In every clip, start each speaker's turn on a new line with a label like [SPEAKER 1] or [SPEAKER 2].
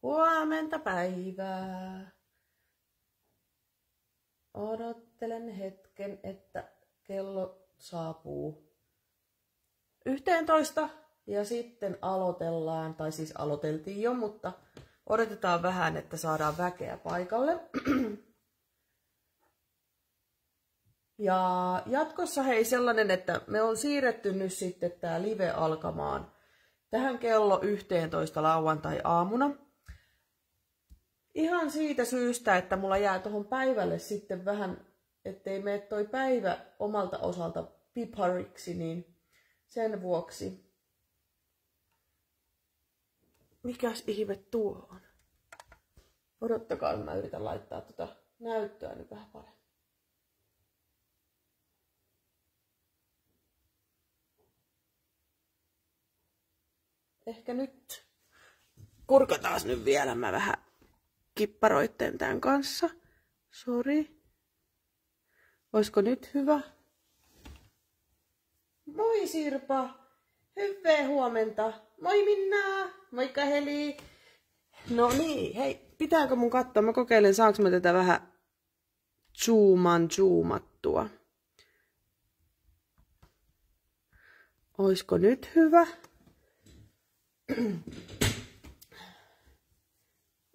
[SPEAKER 1] Huomenta päivää. Odottelen hetken, että kello saapuu 11 ja sitten aloitellaan, tai siis aloiteltiin jo, mutta odotetaan vähän, että saadaan väkeä paikalle. Ja jatkossa hei sellainen, että me on siirretty nyt sitten tää live alkamaan tähän kello 11 lauantai-aamuna. Ihan siitä syystä, että mulla jää tuohon päivälle sitten vähän, ettei mene toi päivä omalta osalta pipariksi, niin sen vuoksi. Mikäs ihme tuo on? Odottakaa, mä yritän laittaa tota näyttöä nyt vähän paremmin. Ehkä nyt kurkataan nyt vielä, mä vähän kipparoitten tämän kanssa. Sori. Oisko nyt hyvä? Moi Sirpa. Hyvää huomenta. Moi Minna. Moikka Heli. No niin, hei, pitääkö mun katsoa? Mä kokeilen, saanko mä tätä vähän zoomattua. Oisko nyt hyvä?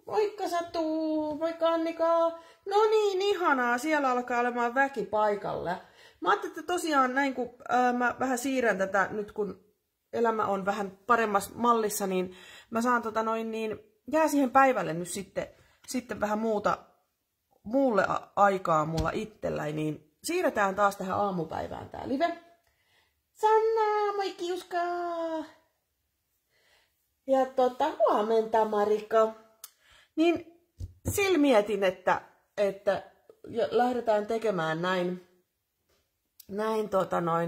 [SPEAKER 1] Moikka Satu, moikka Annika. No niin, ihanaa, siellä alkaa olemaan väki paikalle. Mä ajattelin, että tosiaan näin kun mä vähän siirrän tätä nyt kun elämä on vähän paremmassa mallissa, niin mä saan jää siihen päivälle nyt sitten vähän muulle aikaa mulla itselläni, niin siirretään taas tähän aamupäivään tää live. Sanna, moi Kiuska! Ja huomenta Marika. Niin sillä mietin, että lähdetään tekemään näin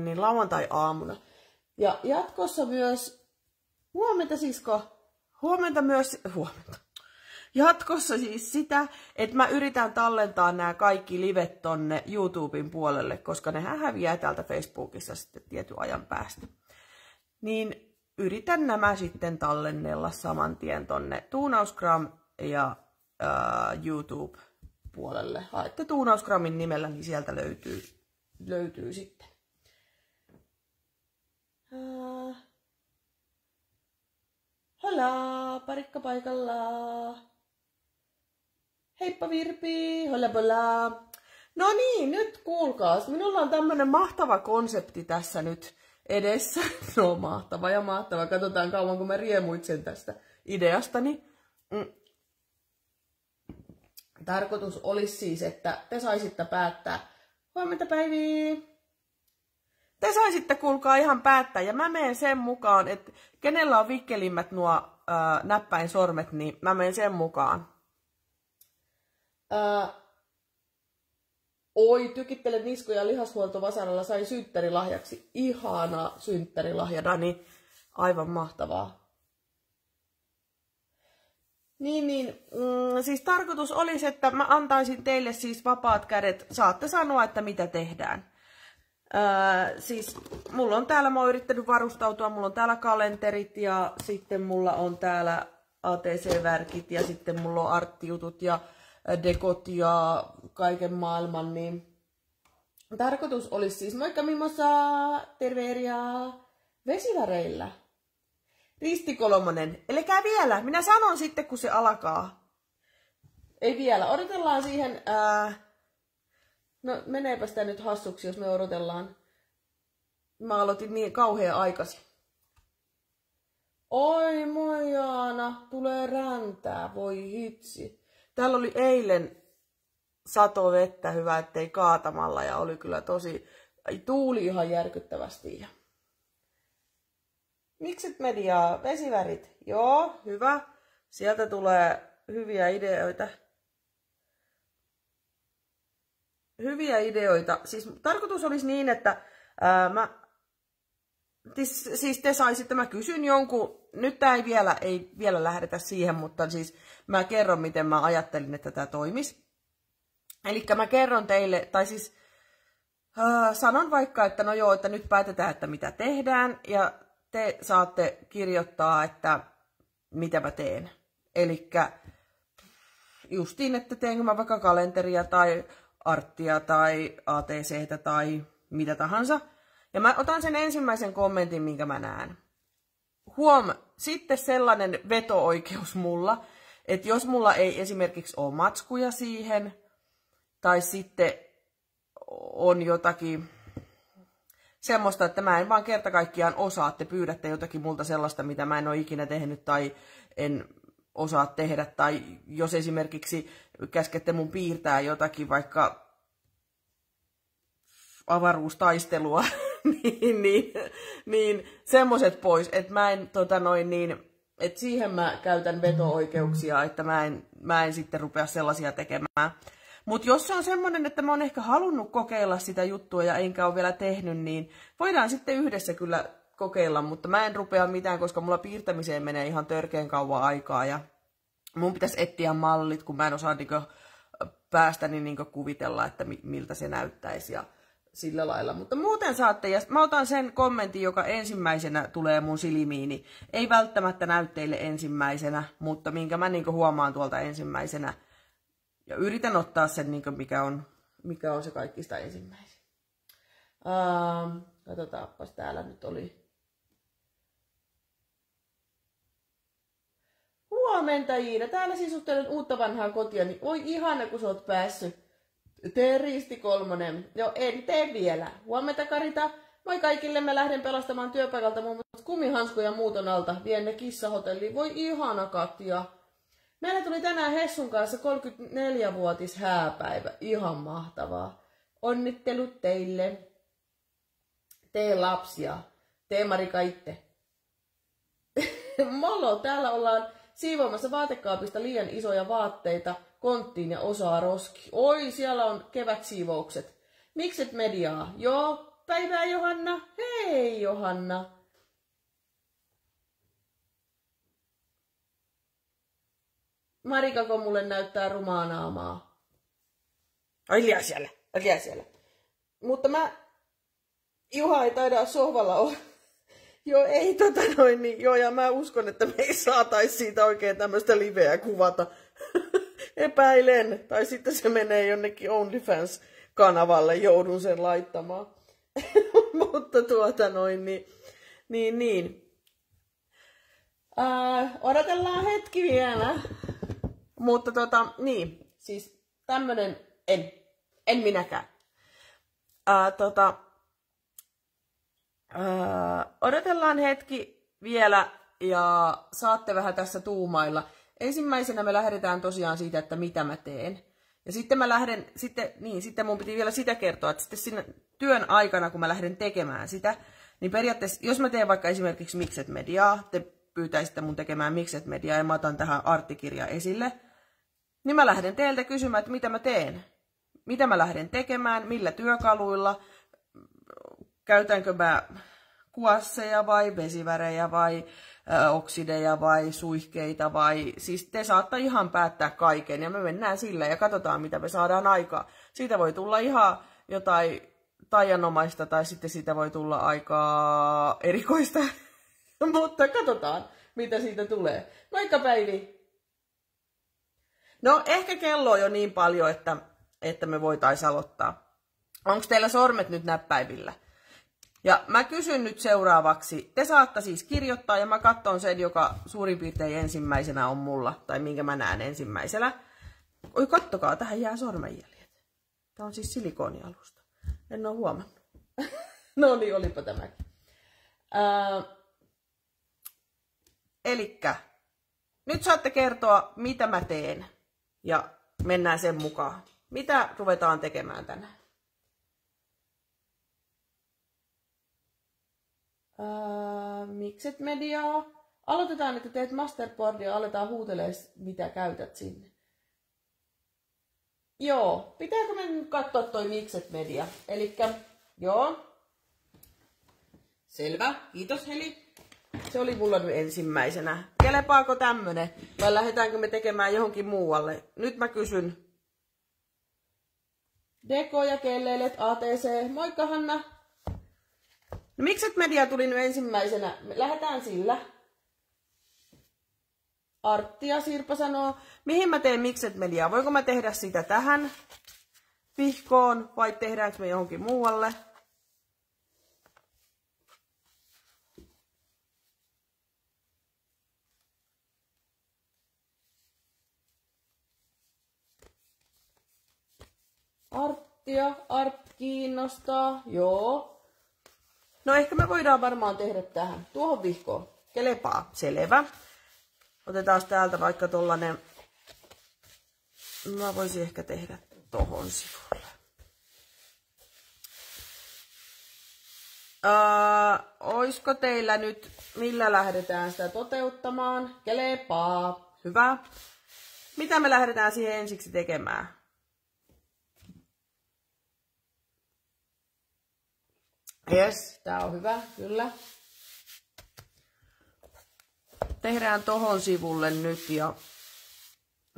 [SPEAKER 1] niin lauantai-aamuna. Ja jatkossa myös, huomenta. Jatkossa siis sitä, että mä yritän tallentaa nämä kaikki livet tonne YouTuben puolelle, koska nehän häviää täältä Facebookissa sitten tietyn ajan päästä. Niin yritän nämä sitten tallennella saman tien tonne Tuunausgram ja YouTube-puolelle. Haette Tuunausgramin nimellä, niin sieltä löytyy sitten. Hola, parikka paikalla. Heippa Virpi, hola bola. No niin, nyt kuulkaas. Minulla on tämmönen mahtava konsepti tässä nyt edessä. No mahtava. Katsotaan kauan kun mä riemuitsen tästä ideastani. Tarkoitus olisi siis, että te saisitte päättää. Huomenta päiviä. Te saisitte kuulkaa ihan päättää. Ja mä menen sen mukaan, että kenellä on vikkelimmät nuo näppäin sormet, niin mä menen sen mukaan. Oi, tykittele niskoja lihashuoltovasaralla sai synttärilahjaksi. Ihana synttärilahja, Dani. Aivan mahtavaa. Siis tarkoitus olisi, että mä antaisin teille siis vapaat kädet. Saatte sanoa, että mitä tehdään. Siis mulla on täällä, mä oon yrittänyt varustautua, mulla on täällä kalenterit ja sitten mulla on täällä ATC-värkit ja sitten mulla on arttijutut ja dekot ja kaiken maailman, niin tarkoitus olisi siis, moikka Mimosa, terveeriä, vesiväreillä. Risti Kolomonen, elikää vielä, minä sanon sitten kun se alkaa. Ei vielä, odotellaan siihen, no meneepä sitä nyt hassuksi, jos me odotellaan. Mä aloitin niin kauhean aikaisin. Oi moi Jaana, tulee räntää, voi hitsi. Täällä oli eilen satovettä, hyvä ettei kaatamalla ja oli kyllä tosi, tuuli ihan järkyttävästi. Mikset mediaa, vesivärit, joo, hyvä. Sieltä tulee hyviä ideoita. Siis tarkoitus olisi niin, että siis te saisitte, mä kysyn jonkun, nyt tää ei vielä lähdetä siihen, mutta siis mä kerron miten mä ajattelin, että tämä toimisi. Elikkä mä kerron teille, tai siis sanon vaikka, että no joo, että nyt päätetään, että mitä tehdään, ja te saatte kirjoittaa, että mitä mä teen. Elikkä justiin, että teenkö mä vaikka kalenteria tai arttia tai ATCtä tai mitä tahansa. Ja mä otan sen ensimmäisen kommentin, minkä mä näen. Sitten sellainen veto-oikeus mulla, että jos mulla ei esimerkiksi ole matskuja siihen, tai sitten on jotakin semmoista, että mä en vaan kerta kaikkiaan osaa, te pyydätte jotakin multa sellaista, mitä mä en ole ikinä tehnyt tai en osaa tehdä, tai jos esimerkiksi käskette mun piirtää jotakin vaikka avaruustaistelua, niin semmoset pois, että mä en että siihen mä käytän veto-oikeuksia, että mä en sitten rupea sellaisia tekemään. Mutta jos se on semmoinen, että mä oon ehkä halunnut kokeilla sitä juttua ja enkä ole vielä tehnyt, niin voidaan sitten yhdessä kyllä kokeilla, mutta mä en rupea mitään, koska mulla piirtämiseen menee ihan törkeän kauan aikaa ja mun pitäisi etsiä mallit, kun mä en osaa päästäni kuvitella, että miltä se näyttäisi ja sillä lailla. Mutta muuten saatte, ja mä otan sen kommentin, joka ensimmäisenä tulee mun silmiini. Ei välttämättä näy teille ensimmäisenä, mutta minkä mä huomaan tuolta ensimmäisenä. Ja yritän ottaa sen, mikä on se kaikista ensimmäisin. Katsotaanpas, täällä nyt oli. Huomenta Iida, täällä sisustelen uutta vanhaa kotia, niin oi ihana kun sä oot päässyt. Tee Risti 3. Joo, en tee vielä. Huomenta Karita. Moi kaikille, mä lähden pelastamaan työpaikalta muun muassa kumihanskuja muuton alta. Vien ne kissahotelliin. Voi ihana Katja. Meillä tuli tänään Hessun kanssa 34-vuotis hääpäivä. Ihan mahtavaa. Onnittelut teille. Tee lapsia. Tee Marika itse. Molo, täällä ollaan siivoamassa vaatekaapista liian isoja vaatteita konttiin ja osaa roski. Oi, siellä on kevätsiivoukset. Mikset mediaa? Joo, päivää Johanna. Hei Johanna. Marikako mulle näyttää rumaa naamaa? Ai liian siellä. Mutta Juha ei taida sohvalla olla. Joo, ei joo, ja mä uskon, että me ei saatais siitä oikein tämmöistä liveä kuvata. Epäilen. Tai sitten se menee jonnekin OnlyFans-kanavalle, joudun sen laittamaan. Mutta niin. Odotellaan hetki vielä. Mutta niin, siis tämmönen, en minäkään. Odotellaan hetki vielä ja saatte vähän tässä tuumailla. Ensimmäisenä me lähdetään tosiaan siitä, että mitä mä teen. Ja sitten sitten mun piti vielä sitä kertoa, että sitten siinä työn aikana, kun mä lähden tekemään sitä, niin periaatteessa, jos mä teen vaikka esimerkiksi Mikset Mediaa, te pyytäisitte mun tekemään Mikset Mediaa ja mä otan tähän arttikirja esille, niin mä lähden teiltä kysymään, että mitä mä teen. Mitä mä lähden tekemään, millä työkaluilla, käytänkö mä kuasseja vai vesivärejä vai oksideja vai suihkeita vai... Siis te saatte ihan päättää kaiken ja me mennään sillä ja katsotaan mitä me saadaan aikaa. Siitä voi tulla ihan jotain taianomaista tai sitten siitä voi tulla aika erikoista. Mutta katsotaan mitä siitä tulee. Moikka Päivi! No ehkä kello on jo niin paljon, että me voitaisiin aloittaa. Onko teillä sormet nyt näppäivillä? Ja mä kysyn nyt seuraavaksi, te saatte siis kirjoittaa ja mä katson sen, joka suurin piirtein ensimmäisenä on mulla, tai minkä mä näen ensimmäisenä. Oi kattokaa, tähän jää sormenjäljet. Tää on siis silikoonialusta. En oo huomannut. No niin, olipa tämäkin. Elikkä, nyt saatte kertoa, mitä mä teen. Ja mennään sen mukaan. Mitä ruvetaan tekemään tänään? Mikset mediaa. Aloitetaan, että teet masterboardia ja aletaan huutelemaan, mitä käytät sinne. Joo, pitääkö me nyt katsoa toi Mikset media? Elikkä, joo. Selvä, kiitos Heli. Se oli mulla nyt ensimmäisenä. Kelepaako tämmönen? Vai lähdetäänkö me tekemään johonkin muualle? Nyt mä kysyn. Deko ja kelleilet ATC. Moikka Hanna. No, Mikset media tuli nyt ensimmäisenä. Lähdetään sillä. Artti ja Sirpa sanoo, mihin mä teen mikset mediaa? Voinko mä tehdä sitä tähän vihkoon vai tehdäänkö me johonkin muualle? Artti kiinnostaa, joo. No ehkä me voidaan varmaan tehdä tähän, tuohon vihkoon. Kelepaa, selvä. Otetaan täältä vaikka tollanen, mä voisin ehkä tehdä tohon sivulle. Oisko teillä nyt, millä lähdetään sitä toteuttamaan? Kelepaa, hyvä. Mitä me lähdetään siihen ensiksi tekemään? Yes, tää on hyvä, kyllä. Tehdään tohon sivulle nyt ja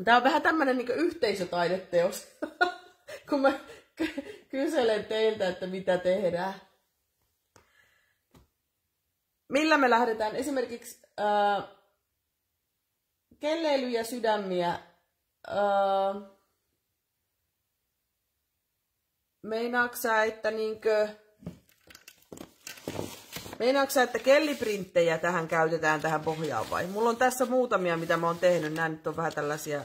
[SPEAKER 1] tää on vähän tämmönen niin yhteisötaideteos, kun mä kyselen teiltä, että mitä tehdään. Millä me lähdetään? Esimerkiksi kelleilyjä, sydämiä. Meinaatko sä, että että kelliprinttejä tähän käytetään tähän pohjaan vai? Mulla on tässä muutamia, mitä mä oon tehnyt. Nämä nyt on vähän tällaisia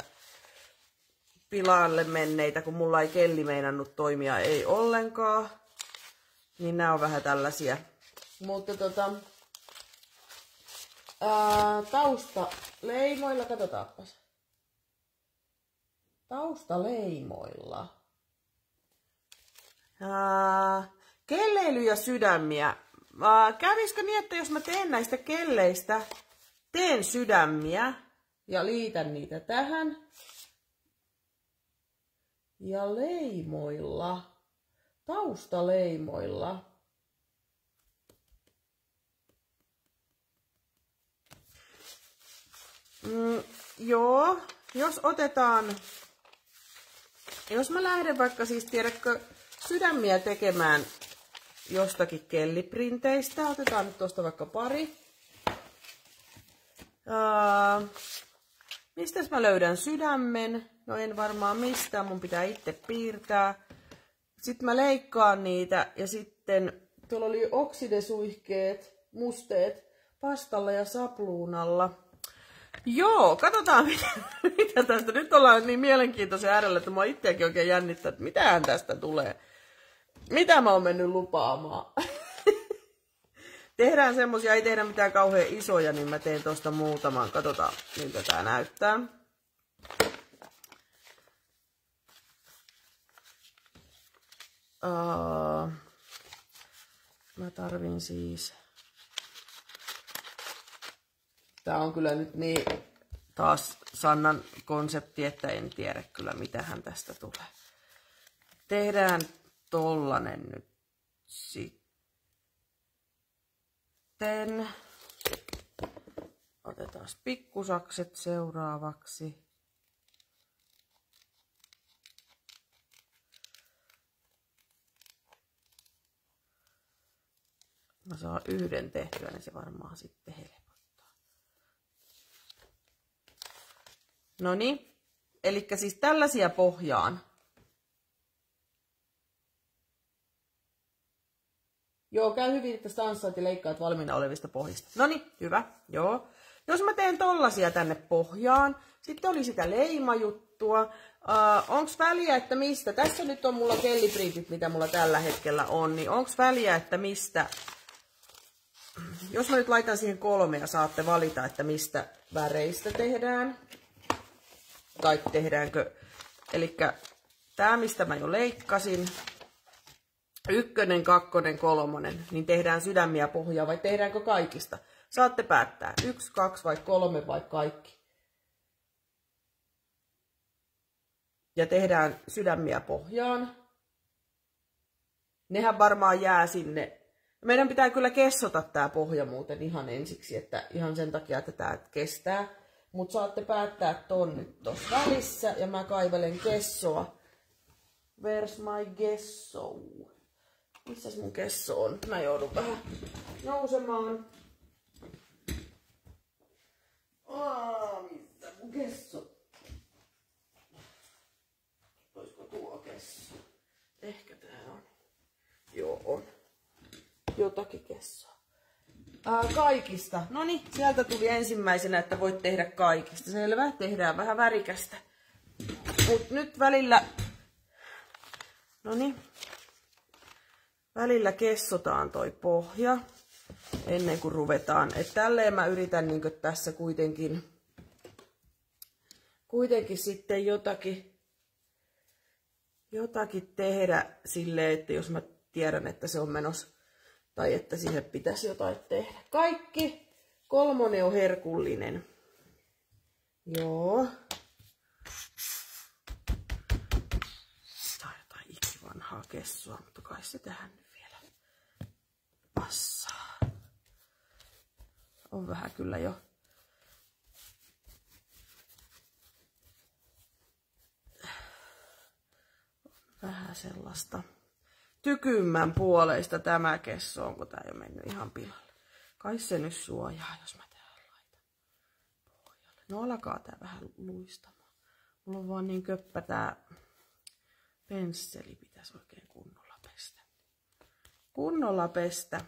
[SPEAKER 1] pilalle menneitä, kun mulla ei kelli meinannut toimia ei ollenkaan. Niin nämä on vähän tällaisia. Mutta taustaleimoilla, katsotaanpas. Taustaleimoilla. Kelleily ja sydämiä. Kävisikö niin, että jos mä teen näistä kelleistä, teen sydämiä ja liitän niitä tähän. Ja leimoilla, taustaleimoilla. Joo, jos mä lähden vaikka siis tiedätkö sydämiä tekemään jostakin kelliprinteistä. Otetaan nyt tuosta vaikka pari. Mistäs mä löydän sydämen? No en varmaan mistään, mun pitää itse piirtää. Sitten mä leikkaan niitä ja sitten tuolla oli oksidesuihkeet, musteet pastalla ja sapluunalla. Joo, katsotaan mitä tästä. Nyt ollaan niin mielenkiintoisen äärellä, että mä itseäkin oikein jännittää, että mitähän tästä tulee. Mitä mä oon mennyt lupaamaan? Tehdään semmosia, ei tehdä mitään kauhean isoja, niin mä teen tosta muutaman. Katsotaan, miltä tää näyttää. Mä tarvin siis... Tää on kyllä nyt niin taas Sannan konsepti, että en tiedä kyllä mitähän tästä tulee. Tehdään tollanen nyt sitten. Otetaan pikkusakset seuraavaksi. Mä saan yhden tehtyä, niin se varmaan sitten helpottaa. Noniin, eli siis tällaisia pohjaan. Joo, käy hyvin, että tanssaat ja leikkaat valmiina olevista pohjista. Noniin, hyvä, joo. Jos mä teen tollasia tänne pohjaan, sitten oli sitä leimajuttua. Onks väliä, että mistä? Tässä nyt on mulla kelliprintit, mitä mulla tällä hetkellä on, niin onks väliä, että mistä? Jos mä nyt laitan siihen 3 ja saatte valita, että mistä väreistä tehdään. Tai tehdäänkö, elikkä tää mistä mä jo leikkasin, 1, 2, 3, niin tehdään sydämiä pohjaa vai tehdäänkö kaikista? Saatte päättää, 1, 2 vai 3 vai kaikki. Ja tehdään sydämiä pohjaan. Nehän varmaan jää sinne. Meidän pitää kyllä kessota tää pohja muuten ihan ensiksi, että ihan sen takia, että tää kestää. Mutta saatte päättää ton nyt tossa välissä ja mä kaivelen kessoa. Where's my gesso? Missäs mun kesso on? Mä joudun vähän nousemaan. jotakin kessoa. Kaikista. Noniin, sieltä tuli ensimmäisenä, että voit tehdä kaikista. Selvä, tehdään vähän värikästä. Mut nyt välillä... Noniin. Välillä kessotaan toi pohja. Ennen kuin ruvetaan. Et tälleen mä yritän niin tässä kuitenkin sitten jotakin tehdä silleen, että jos mä tiedän, että se on menossa tai että siihen pitäisi jotain tehdä. Kaikki 3 on herkullinen. Joo. Tää on jotain ikivanhaa kessoa, mutta kai se tähän nyt vielä passaa. On vähän kyllä jo. Vähän sellaista tykymmän puoleista tämä kesso, onko tää jo mennyt ihan pilalle. Kai se nyt suojaa, jos mä täällä laitan pohjalle. No alkaa tää vähän luistamaan. Mulla on vaan niin köppä tää pensseli, pitäisi oikein kunnolla pestä. Kunnolla pestä.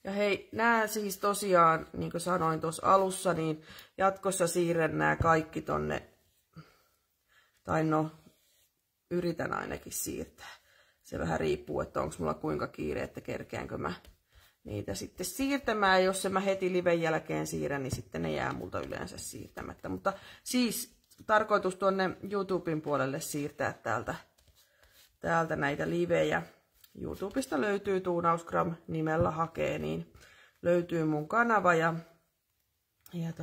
[SPEAKER 1] Ja hei, nää siis tosiaan, niin kuin sanoin tuossa alussa, niin jatkossa siirrän nää kaikki tonne, tai no, yritän ainakin siirtää. Se vähän riippuu, että onko mulla kuinka kiire, että kerkeänkö mä niitä sitten siirtämään. Jos se mä heti liven jälkeen siirrän, niin sitten ne jää multa yleensä siirtämättä. Mutta siis tarkoitus tuonne YouTuben puolelle siirtää täältä näitä livejä. YouTubesta löytyy Tuunausgram nimellä hakee, niin löytyy mun kanava ja niin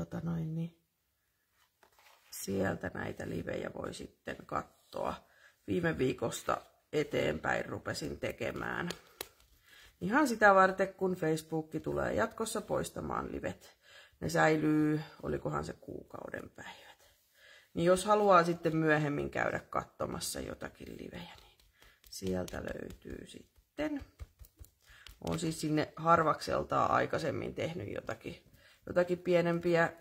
[SPEAKER 1] sieltä näitä livejä voi sitten katsoa. Viime viikosta eteenpäin rupesin tekemään. Ihan sitä varten, kun Facebook tulee jatkossa poistamaan livet. Ne säilyy, olikohan se kuukauden päivät. Niin jos haluaa sitten myöhemmin käydä katsomassa jotakin livejä, niin sieltä löytyy sitten. Olen siis sinne harvakseltaan aikaisemmin tehnyt jotakin pienempiä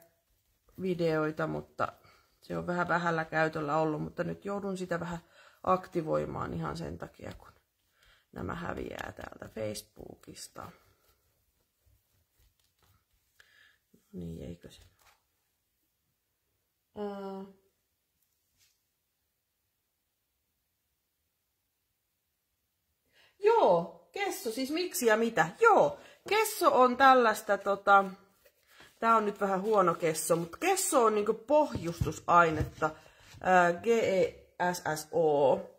[SPEAKER 1] videoita, mutta se on vähän vähällä käytöllä ollut, mutta nyt joudun sitä vähän aktivoimaan ihan sen takia, kun nämä häviää täältä Facebookista. Niin, eikö se? Joo, kesso, siis miksi ja mitä? Joo, kesso on tällaista, tää on nyt vähän huono kesso, mutta kesso on niinku pohjustusainetta, GESSO.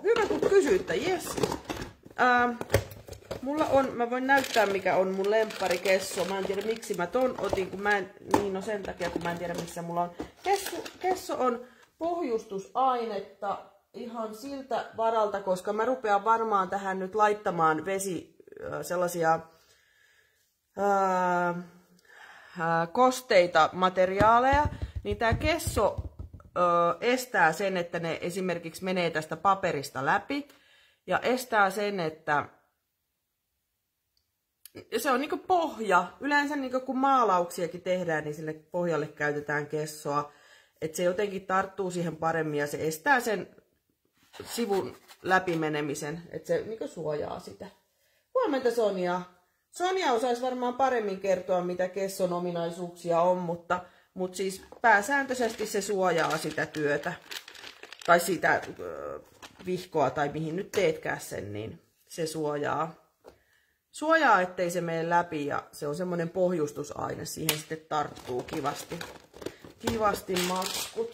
[SPEAKER 1] Hyvä kun kysytte, yes. Mä voin näyttää mikä on mun lemppari-kesso. Mä en tiedä miksi mä ton otin, sen takia kun mä en tiedä missä mulla on. Kesso on pohjustusainetta ihan siltä varalta, koska mä rupean varmaan tähän nyt laittamaan sellaisia kosteita materiaaleja, niin tää kesso estää sen, että ne esimerkiksi menee tästä paperista läpi ja estää sen, että se on niinku pohja. Yleensä niinku kun maalauksiakin tehdään, niin sille pohjalle käytetään kessoa, että se jotenkin tarttuu siihen paremmin ja se estää sen sivun läpimenemisen, että se niinku suojaa sitä. Huomenta Sonja. Sonja osaisi varmaan paremmin kertoa, mitä kesson ominaisuuksia on, mutta siis pääsääntöisesti se suojaa sitä työtä. Tai sitä vihkoa tai mihin nyt teetkään sen, niin se suojaa, ettei se mene läpi. Ja se on semmoinen pohjustusaine, siihen sitten tarttuu kivasti matskut.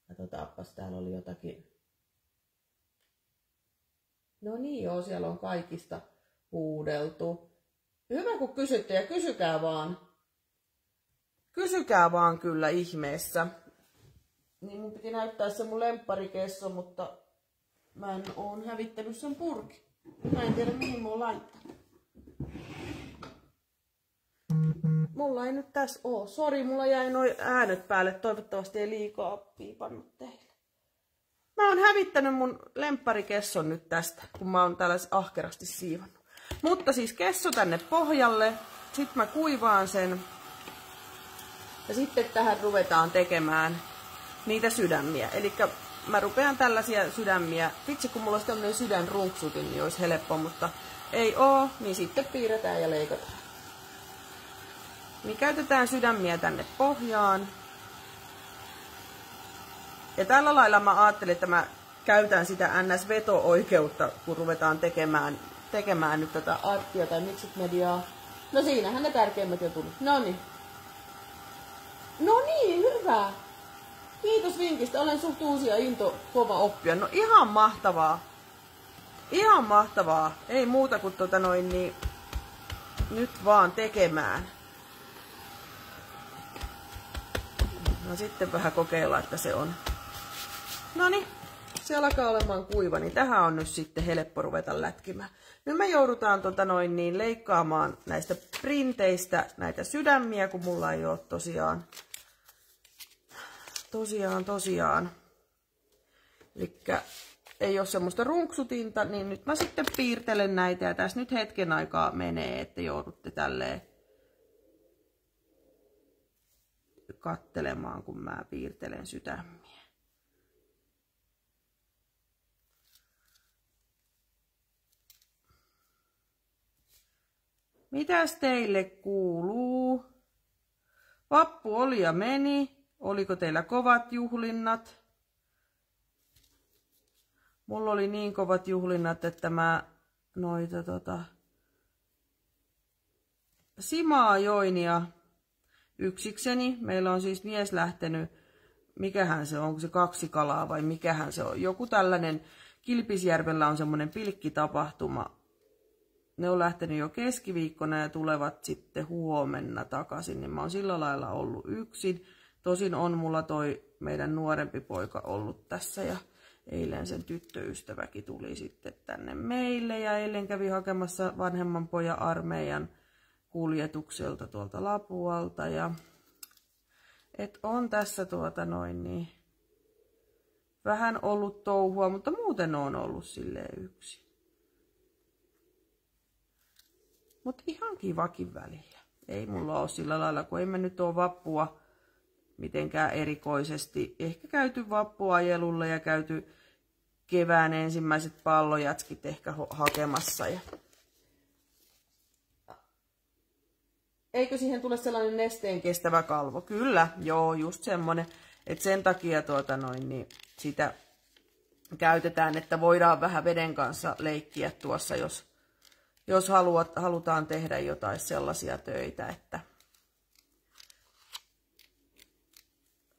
[SPEAKER 1] Katsotaanpas, täällä oli jotakin. No niin joo, siellä on kaikista huudeltu. Hyvä kun kysytte ja kysykää vaan. Kysykää vaan kyllä ihmeessä. Niin mun piti näyttää se mun lempparikesso, mutta mä en oo hävittänyt sen purkin. Mä en tiedä mihin mä oon laittanut. Mulla ei nyt tässä oo. Sori, mulla jäi noi äänet päälle. Toivottavasti ei liikaa piipannut teille. Mä oon hävittänyt mun lempparikesson nyt tästä, kun mä oon täällä ahkerasti siivannut. Mutta siis kesso tänne pohjalle. Sitten mä kuivaan sen. Ja sitten tähän ruvetaan tekemään niitä sydämiä. Eli mä rupean tällaisia sydämiä. Vitsi, kun mulla olisi tämmönen sydänrunksutin, niin olisi helppo, mutta ei oo, niin sitten piirretään ja leikataan. Niin käytetään sydämiä tänne pohjaan. Ja tällä lailla mä ajattelin, että mä käytän sitä NS-veto-oikeutta, kun ruvetaan tekemään nyt tätä arttia tai mixed mediaa. No siinähän ne tärkeimmät jo tuli. Noniin. No niin, hyvä. Kiitos vinkistä. Olen suht uusia into kova oppia. No ihan mahtavaa. Ihan mahtavaa. Ei muuta kuin niin nyt vaan tekemään. No sitten vähän kokeilla, että se on. Noniin. Se alkaa olemaan kuiva, niin tähän on nyt sitten helppo ruveta lätkimään. Nyt me joudutaan leikkaamaan näistä printeistä näitä sydämiä, kun mulla ei ole tosiaan. Elikkä ei ole semmoista runksutinta, niin nyt mä sitten piirtelen näitä ja tässä nyt hetken aikaa menee, että joudutte tälleen kattelemaan, kun mä piirtelen sydämiä. Mitäs teille kuuluu? Vappu oli ja meni. Oliko teillä kovat juhlinnat? Mulla oli niin kovat juhlinnat, että mä noita simaa join ja yksikseni. Meillä on siis mies lähtenyt, mikähän se on, onko se 2 kalaa vai mikähän se on. Joku tällainen, Kilpisjärvellä on semmoinen pilkkitapahtuma. Ne on lähtenyt jo keskiviikkona ja tulevat sitten huomenna takaisin, niin mä oon sillä lailla ollut yksin. Tosin on mulla toi meidän nuorempi poika ollut tässä ja eilen sen tyttöystäväkin tuli sitten tänne meille ja eilen kävi hakemassa vanhemman pojan armeijan kuljetukselta tuolta Lapualta ja et on tässä vähän ollut touhua, mutta muuten on ollut silleen yksin. Mutta ihan kivakin välillä. Ei mulla ole sillä lailla, kun ei me nyt ole vappua mitenkään erikoisesti. Ehkä käyty vappuajelulle ja käyty kevään ensimmäiset pallojatskit ehkä hakemassa. Ja eikö siihen tule sellainen nesteen kestävä kalvo? Kyllä, joo, just semmonen. Että sen takia niin sitä käytetään, että voidaan vähän veden kanssa leikkiä tuossa, jos halutaan tehdä jotain sellaisia töitä, että.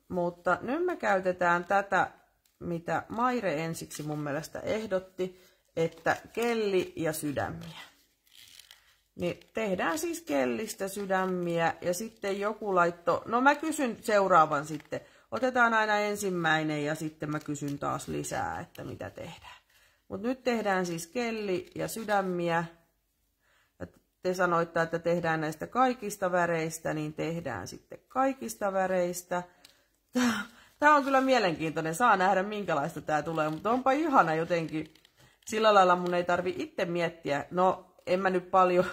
[SPEAKER 1] Mutta nyt me käytetään tätä, mitä Maire ensiksi mun mielestä ehdotti, että kelli ja sydämiä. Niin tehdään siis kellistä sydämiä ja sitten joku laitto, no mä kysyn seuraavan sitten. Otetaan aina ensimmäinen ja sitten mä kysyn taas lisää, että mitä tehdään. Mutta nyt tehdään siis kelli ja sydämiä. Te sanoitte, että tehdään näistä kaikista väreistä, niin tehdään sitten kaikista väreistä. Tämä on kyllä mielenkiintoinen. Saa nähdä, minkälaista tämä tulee, mutta onpa ihana jotenkin. Sillä lailla mun ei tarvi itse miettiä. No, en mä nyt paljon,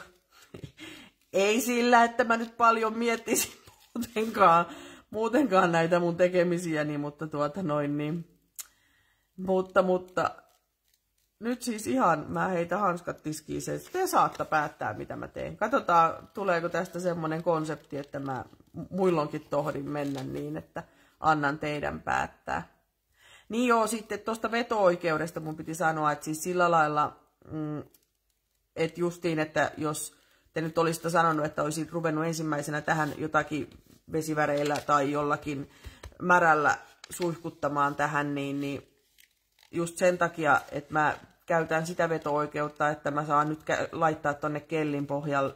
[SPEAKER 1] ei sillä, että mä nyt paljon miettisin muutenkaan näitä mun tekemisiäni, mutta mutta nyt siis ihan, mä heitän hanskat tiskiin se, että te saatte päättää, mitä mä teen. Katsotaan, tuleeko tästä semmoinen konsepti, että mä muillonkin tohdin mennä niin, että annan teidän päättää. Niin joo, sitten tuosta veto-oikeudesta mun piti sanoa, että siis sillä lailla, että justiin, että jos te nyt olisitte sanonut, että olisit ruvennut ensimmäisenä tähän jotakin vesiväreillä tai jollakin märällä suihkuttamaan tähän, niin just sen takia, että mä käytän sitä veto-oikeutta, että mä saan nyt laittaa tonne kellin pohjalle,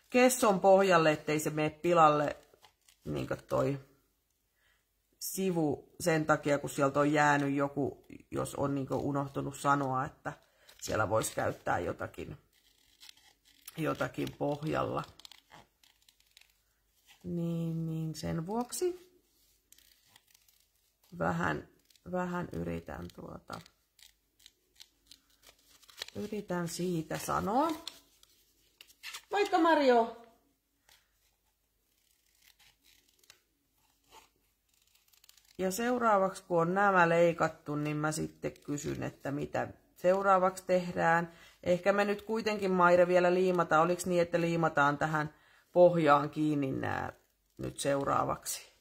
[SPEAKER 1] kesson pohjalle, ettei se mene pilalle niin kuin toi sivu sen takia, kun sieltä on jäänyt joku, jos on niin kuin unohtunut sanoa, että siellä voisi käyttää jotakin pohjalla. Niin sen vuoksi vähän yritän siitä sanoa. Moikka Mario! Ja seuraavaksi kun on nämä leikattu, niin mä sitten kysyn, että mitä seuraavaksi tehdään. Ehkä me nyt kuitenkin, Maire, vielä liimataan. Oliko niin, että liimataan tähän pohjaan kiinni nämä nyt seuraavaksi?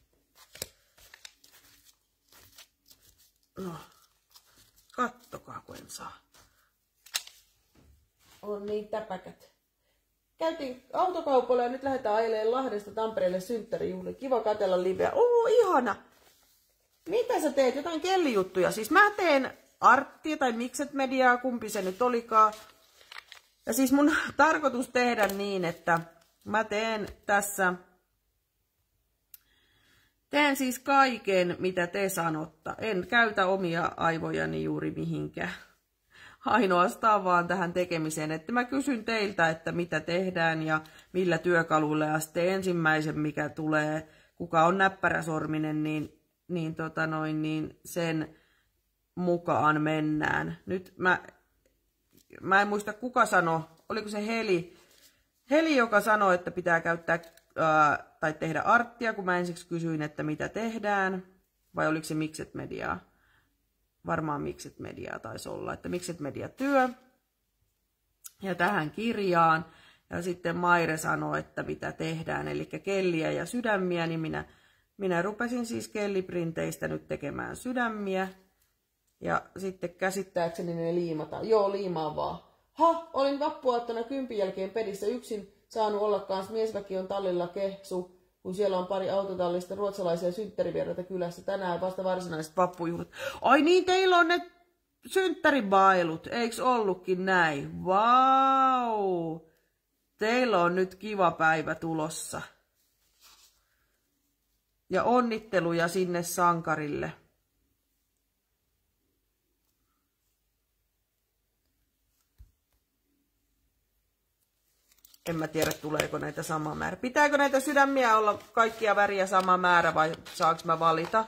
[SPEAKER 1] No, kattokaa kun en saa. On niin täpäkät. Käytiin autokaupalla ja nyt lähdetään ajelemaan Lahdesta Tampereelle synttärijuhliin. Kiva katsella liveä. Ihana! Mitä sä teet? Jotain kellijuttuja. Siis mä teen arttia tai Mixed Mediaa, kumpi se nyt olikaan. Ja siis mun tarkoitus tehdä niin, että mä teen siis kaiken, mitä te sanotta. En käytä omia aivojani juuri mihinkään. Ainoastaan vaan tähän tekemiseen, että mä kysyn teiltä, että mitä tehdään ja millä työkaluilla. Ja sitten ensimmäisen, mikä tulee, kuka on näppäräsorminen, niin sen mukaan mennään. Nyt mä en muista kuka sanoi, oliko se Heli, joka sanoi, että pitää käyttää tai tehdä arttia, kun mä ensiksi kysyin, että mitä tehdään, vai oliko se Mixed Mediaa? Varmaan Mixed Mediaa taisi olla, että Mixed Media työ ja tähän kirjaan. Ja sitten Maire sanoi, että mitä tehdään, eli kelliä ja sydämiä, niin minä rupesin siis kelliprinteistä nyt tekemään sydämiä. Ja sitten käsittääkseni ne liimataan. Joo, liimaa vaan. Olin vappuaattona 10 jälkeen pedissä yksin saanut olla kans. Miesväki on tallilla kehsu, kun siellä on pari autotallista ruotsalaisia synttärivieraita kylässä. Tänään vasta varsinaiset vappujuhlat. Ai niin, teillä on ne synttäribailut, eiks ollutkin näin? Vau! Teillä on nyt kiva päivä tulossa. Ja onnitteluja sinne sankarille. En mä tiedä, tuleeko näitä sama määrä. Pitääkö näitä sydämiä olla kaikkia väriä sama määrä vai saanko mä valita?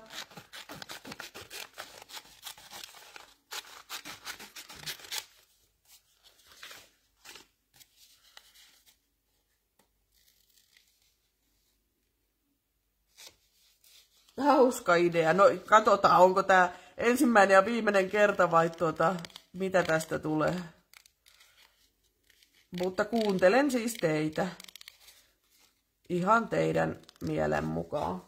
[SPEAKER 1] Hauska idea. No katsotaan, onko tää ensimmäinen ja viimeinen kerta vai mitä tästä tulee. Mutta kuuntelen siis teitä. Ihan teidän mielen mukaan.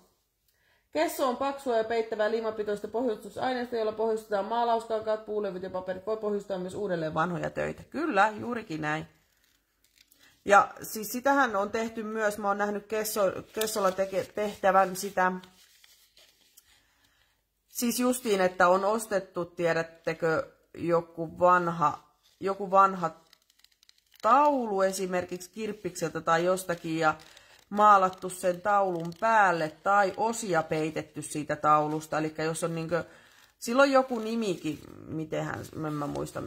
[SPEAKER 1] Kesso on paksua ja peittävää liimapitoista pohjustusaineista, jolla pohjustetaan maalauskankaat, puulevyt ja paperit. Voi pohjustaa myös uudelleen vanhoja töitä. Kyllä, juurikin näin. Ja siis sitähän on tehty myös, mä oon nähnyt Kessolla tehtävän sitä. Siis justiin, että on ostettu, tiedättekö, joku vanha taulu esimerkiksi kirppikseltä tai jostakin ja maalattu sen taulun päälle tai osia peitetty siitä taulusta. Eli jos on silloin joku nimikin, en mä muista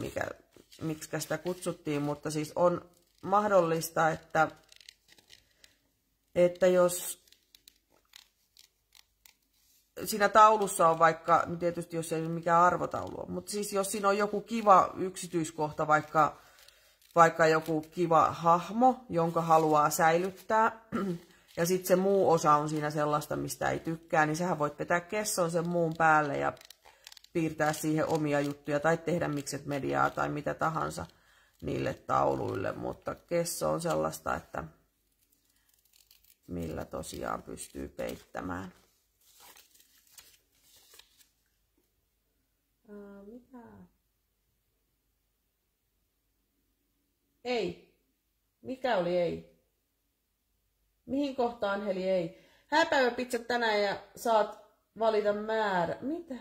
[SPEAKER 1] miksi sitä kutsuttiin, mutta siis on mahdollista, että jos siinä taulussa on vaikka, tietysti jos ei ole mikään arvotaulu on, mutta siis jos siinä on joku kiva yksityiskohta, vaikka joku kiva hahmo, jonka haluaa säilyttää, ja sitten se muu osa on siinä sellaista, mistä ei tykkää, niin sähän voit vetää kesson sen muun päälle ja piirtää siihen omia juttuja, tai tehdä Mixed Mediaa tai mitä tahansa niille tauluille, mutta kesso on sellaista, että millä tosiaan pystyy peittämään. Mitä? Ei. Mikä oli ei? Mihin kohtaan Heli ei? Hääpäiväpizzat tänään ja saat valita määrä. Mitä?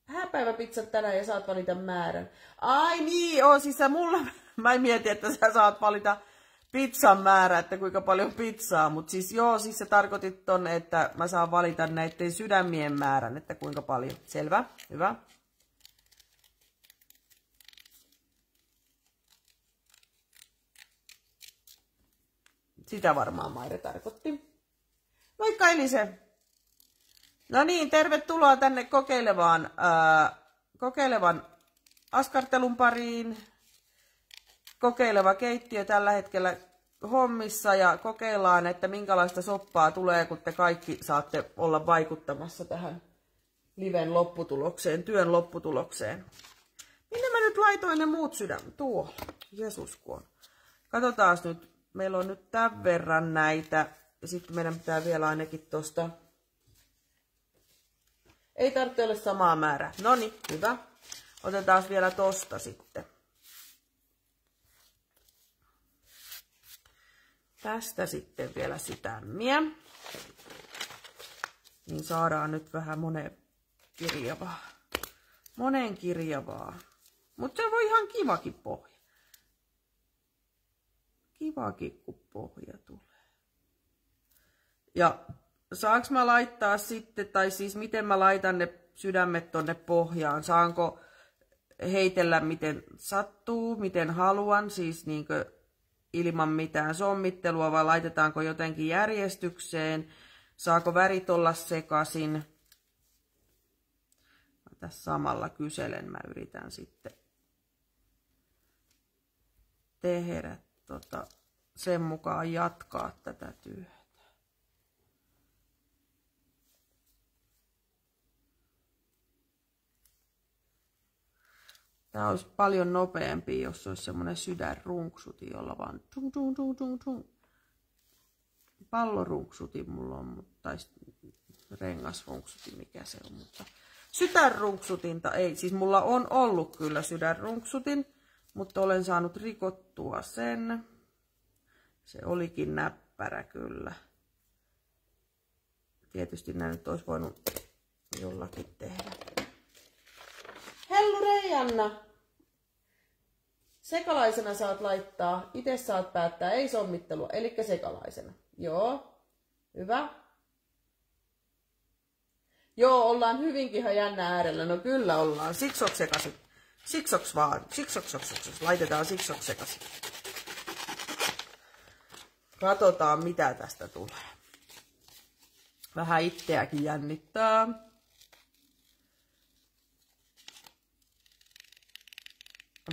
[SPEAKER 1] Hääpäiväpizzat tänään ja saat valita määrän. Ai niin, siis mä mietin, että sä saat valita pizzan määrä, että kuinka paljon pizzaa. Mutta siis siis se tarkoitit tonne, että mä saan valita näiden sydämien määrän, että kuinka paljon. Selvä, hyvä. Sitä varmaan Maire tarkoitti. Moikka Elise! No niin, tervetuloa tänne kokeilevan askartelun pariin. Kokeileva keittiö tällä hetkellä hommissa ja kokeillaan, että minkälaista soppaa tulee, kun te kaikki saatte olla vaikuttamassa tähän liven lopputulokseen, työn lopputulokseen. Minne mä nyt laitoin ne muut sydämet? Tuolla. Jeesus kun on. Katsotaan nyt. Meillä on nyt tämän verran näitä. Ja sitten meidän pitää vielä ainakin tosta. Ei tarvitse olla samaa määrää. Noniin, hyvä. Otetaan vielä tosta sitten. Tästä sitten vielä sydämiä. Niin saadaan nyt vähän monen kirjavaa. Mutta se voi ihan kivakin pohja. Kivakin, kun pohja tulee. Ja saanko mä laittaa sitten, tai siis miten mä laitan ne sydämet tonne pohjaan? Saanko heitellä miten sattuu, miten haluan, siis niinkö ilman mitään sommittelua, vai laitetaanko jotenkin järjestykseen? Saako värit olla sekaisin? Tässä samalla kyselen, mä yritän sitten tehdä sen mukaan jatkaa tätä työtä. Tämä olisi paljon nopeampi, jos olisi semmoinen sydänrunksuti, jolla vaan pallorunksuti mulla on, tai rengasrunksuti, mikä se on, mutta sydänrunksutinta ei, siis mulla on ollut kyllä sydänrunksutin, mutta olen saanut rikottua sen. Se olikin näppärä kyllä. Tietysti näin nyt olisi voinut jollakin tehdä. Hellurei, Anna! Sekalaisena saat laittaa, itse saat päättää, ei sommittelua, eli sekalaisena. Joo, hyvä. Joo, ollaan hyvinkin ihan jännä äärellä, no kyllä ollaan. Siksoks sekaisin. Siksoks vaan, siksoks. Laitetaan siksoks sekaisin. Katsotaan mitä tästä tulee. Vähän itseäkin jännittää.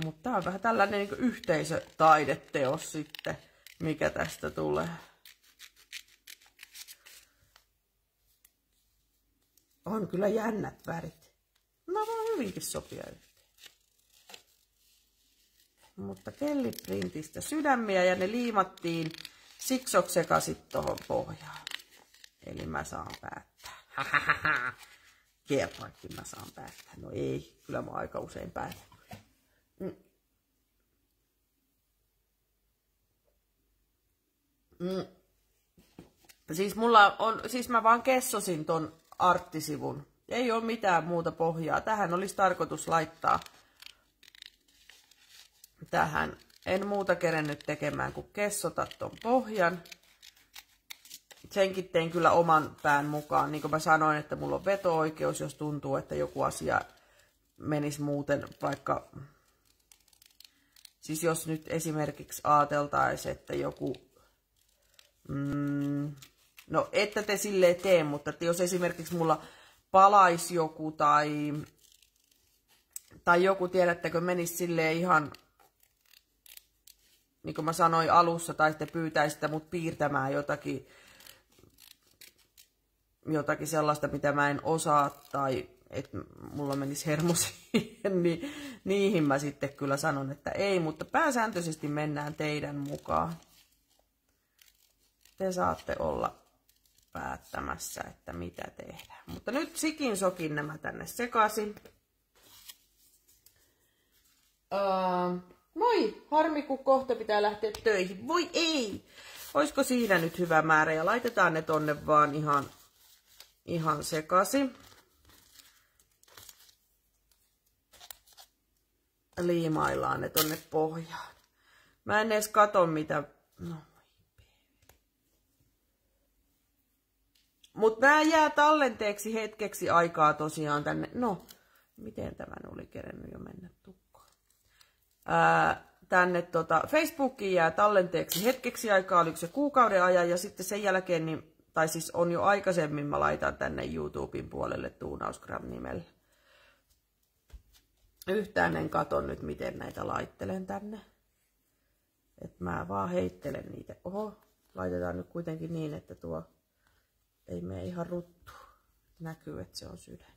[SPEAKER 1] Mutta tää on vähän tällainen niin kuin yhteisötaideteos sitten, mikä tästä tulee. On kyllä jännät värit. No vaan hyvinkin sopia yhteen. Mutta kelliprintistä sydämiä ja ne liimattiin siksoks sekaisin tohon pohjaan. Eli mä saan päättää. Kerrankin mä saan päättää. No ei, kyllä mä aika usein päätän. Siis mulla on, siis mä vaan kessosin ton arttisivun. Ei ole mitään muuta pohjaa. Tähän olisi tarkoitus laittaa tähän. En muuta kerennyt tekemään kuin kessota ton pohjan. Senkin tein kyllä oman pään mukaan. Niin kuin mä sanoin, että mulla on veto-oikeus, jos tuntuu, että joku asia menisi muuten vaikka... Siis jos nyt esimerkiksi ajateltaisiin, että joku... no, että te silleen tee, mutta että jos esimerkiksi mulla palaisi joku tai joku, tiedättekö, menisi silleen ihan, niin kuin mä sanoin alussa, tai te pyytäisitte mut piirtämään jotakin sellaista, mitä mä en osaa, tai että mulla menisi hermo siihen, niin niihin mä sitten kyllä sanon, että ei, mutta pääsääntöisesti mennään teidän mukaan. Te saatte olla päättämässä, että mitä tehdään. Mutta nyt sikin sokin nämä tänne sekaisin. Moi! Harmi, kun kohta pitää lähteä töihin. Voi ei! Olisiko siinä nyt hyvä määrä? Ja laitetaan ne tonne vaan ihan sekaisin. Liimaillaan ne tonne pohjaan. Mä en edes kato mitä... No. Mutta nämä jää tallenteeksi hetkeksi aikaa tosiaan tänne. No, miten tämän oli kerennyt jo mennä tukkoon? Tänne Facebookiin jää tallenteeksi hetkeksi aikaa, oliko se kuukauden ajan, ja sitten sen jälkeen, niin, tai siis on jo aikaisemmin, mä laitan tänne YouTuben puolelle Tuunausgram-nimellä. Yhtään en katso nyt, miten näitä laittelen tänne. että mä vaan heittelen niitä. Oho, laitetaan nyt kuitenkin niin, että tuo ei mene ihan ruttuun. Näkyy, että se on sydän.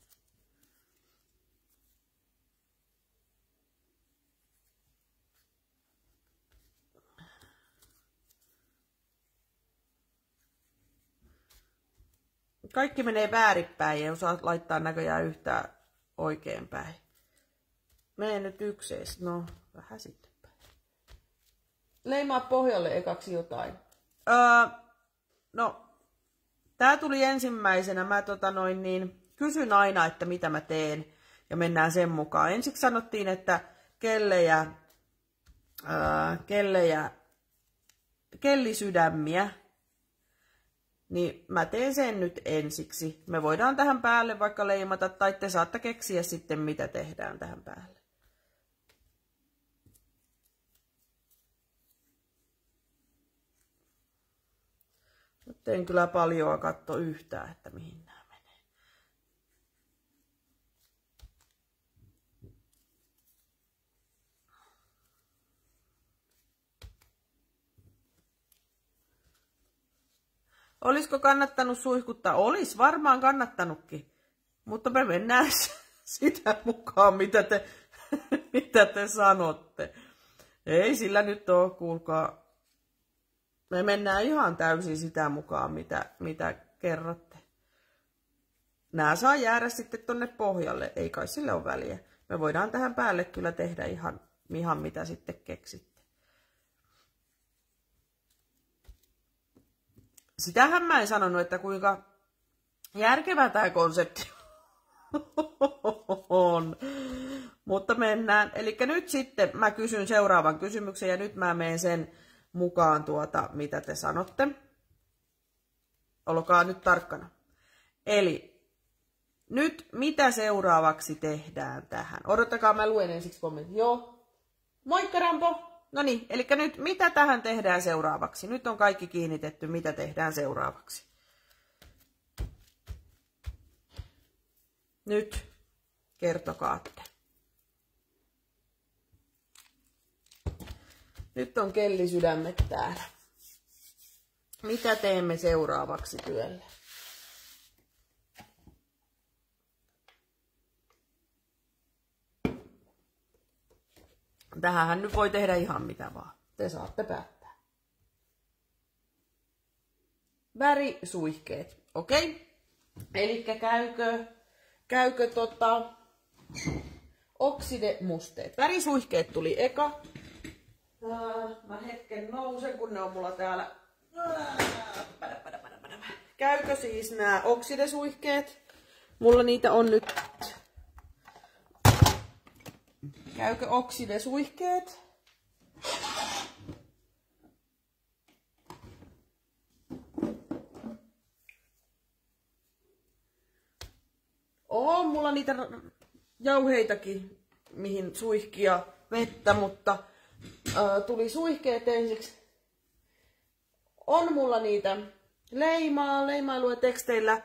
[SPEAKER 1] Kaikki menee väärinpäin, ei osaa laittaa näköjään yhtään oikein päin. Menee nyt yksees, no vähän sitten päin. Leimaa pohjalle ekaksi jotain. No, tää tuli ensimmäisenä. Mä kysyn aina, että mitä mä teen ja mennään sen mukaan. Ensiksi sanottiin, että kellisydämiä. Niin mä teen sen nyt ensiksi. Me voidaan tähän päälle vaikka leimata, tai te saatte keksiä sitten, mitä tehdään tähän päälle. Nyt en kyllä paljoa katso yhtään, että mihin nämä menee. Olisiko kannattanut suihkuttaa? Olisi varmaan kannattanutkin. Mutta me mennään sitä mukaan, mitä te sanotte. Ei sillä nyt ole, kuulkaa. Me mennään ihan täysin sitä mukaan, mitä kerrotte. Nämä saa jäädä sitten tonne pohjalle. Ei kai sillä ole väliä. Me voidaan tähän päälle kyllä tehdä ihan mitä sitten keksitte. Sitähän mä en sanonut, että kuinka järkevä tämä konsepti on. Mutta mennään. Eli nyt sitten mä kysyn seuraavan kysymyksen ja nyt mä menen sen mukaan mitä te sanotte. Olkaa nyt tarkkana. Eli nyt mitä seuraavaksi tehdään tähän? Odottakaa, mä luen ensiksi kommentin. Joo. Moikka Rampo! No niin, eli nyt mitä tähän tehdään seuraavaksi? Nyt on kaikki kiinnitetty, mitä tehdään seuraavaksi. Nyt kertokaatte. Nyt on kellisydämet täällä. Mitä teemme seuraavaksi työlle? Tähän nyt voi tehdä ihan mitä vaan. Te saatte päättää. Värisuihkeet. Okei? Elikkä käykö oksidemusteet. Värisuihkeet tuli eka. Mä hetken nousen, kun ne on mulla täällä. Käykö siis nämä oksidesuihkeet? Mulla niitä on nyt. Käykö oksidesuihkeet? On mulla niitä jauheitakin, mihin suihkia vettä, mutta tuli suihkeet ensiksi. On mulla niitä leimailua teksteillä.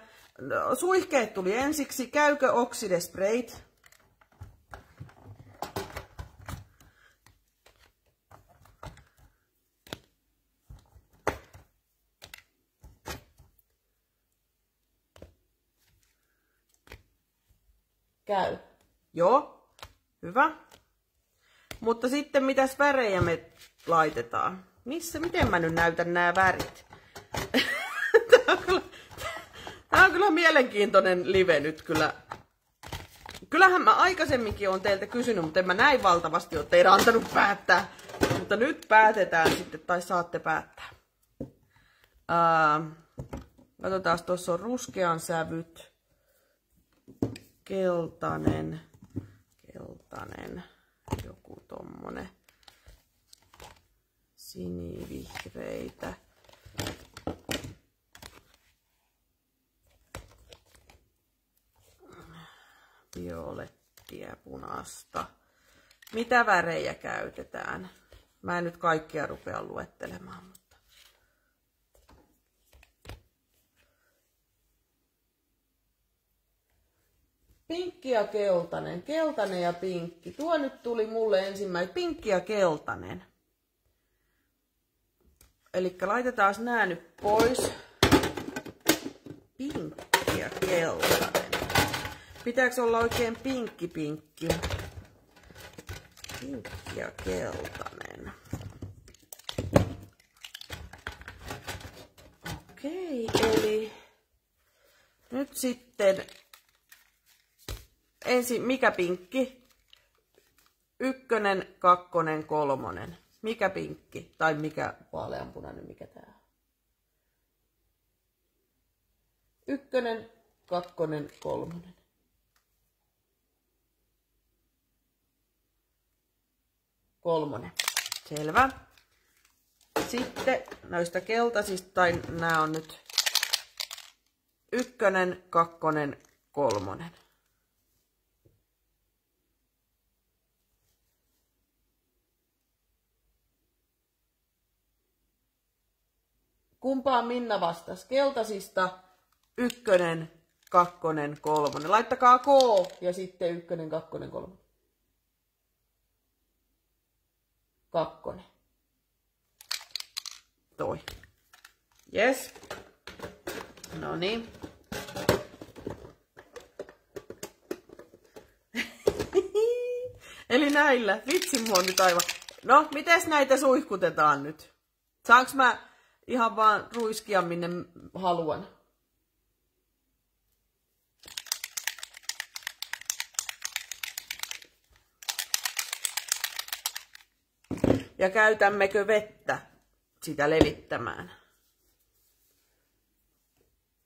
[SPEAKER 1] Suihkeet tuli ensiksi. Käykö oksidesprayt? Käy. Joo. Hyvä. Mutta sitten mitäs värejä me laitetaan? Miten mä nyt näytän nämä värit? Tää on kyllä mielenkiintoinen live nyt kyllä. Kyllähän mä aikaisemminkin olen teiltä kysynyt, mutta en mä näin valtavasti ole teidän antanut päättää. Mutta nyt päätetään sitten, tai saatte päättää. Katsotaan, tuossa on ruskean sävyt. Keltainen, joku tommonen, sinivihreitä, violettia, punaista. Mitä värejä käytetään? Mä en nyt kaikkia rupea luettelemaan, mutta pinkki ja keltainen. Keltainen ja pinkki. Tuo nyt tuli mulle ensimmäinen. Pinkki ja keltainen. Eli laitetaan nää nyt pois. Pinkki ja keltainen. Pitääkö olla oikein pinkki? Pinkki ja keltainen. Okei, eli nyt sitten ensin mikä pinkki? 1, 2, 3. Mikä pinkki? Tai mikä vaaleanpunainen, mikä tää on? 1, 2, 3. Kolmonen. Selvä. Sitten noista keltaisista, tai nämä on nyt 1, 2, 3. Kumpaan Minna vastasi? Keltaisista 1, 2, 3. Laittakaa K ja sitten 1, 2, 3. 2. Toi. Yes. No niin. Eli näillä. Vitsi, mua on nyt aivan. No, mites näitä suihkutetaan nyt? Saanko mä ihan vaan ruiskia minne haluan? Ja käytämmekö vettä sitä levittämään?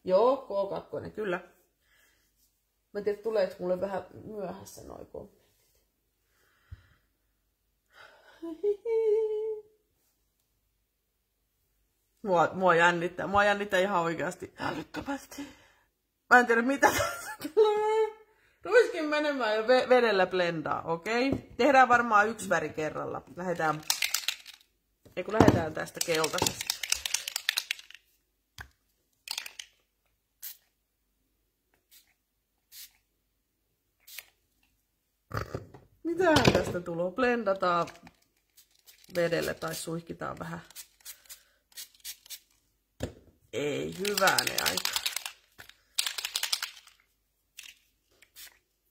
[SPEAKER 1] Joo, K2, kyllä. Mä en tiedä, tuleeko mulle vähän myöhässä noi kommentit. Mua jännittää. Mua jännittää ihan oikeasti älyttömästi. Mä en tiedä, mitä tässä tulee. Ruiskin menemään ja vedellä blendaa, okei? Tehdään varmaan 1 väri kerralla. Lähdetään tästä keltaisesta. Mitähän tästä tulee? Blendataan vedellä tai suihkitaan vähän. Ei hyvänen aika.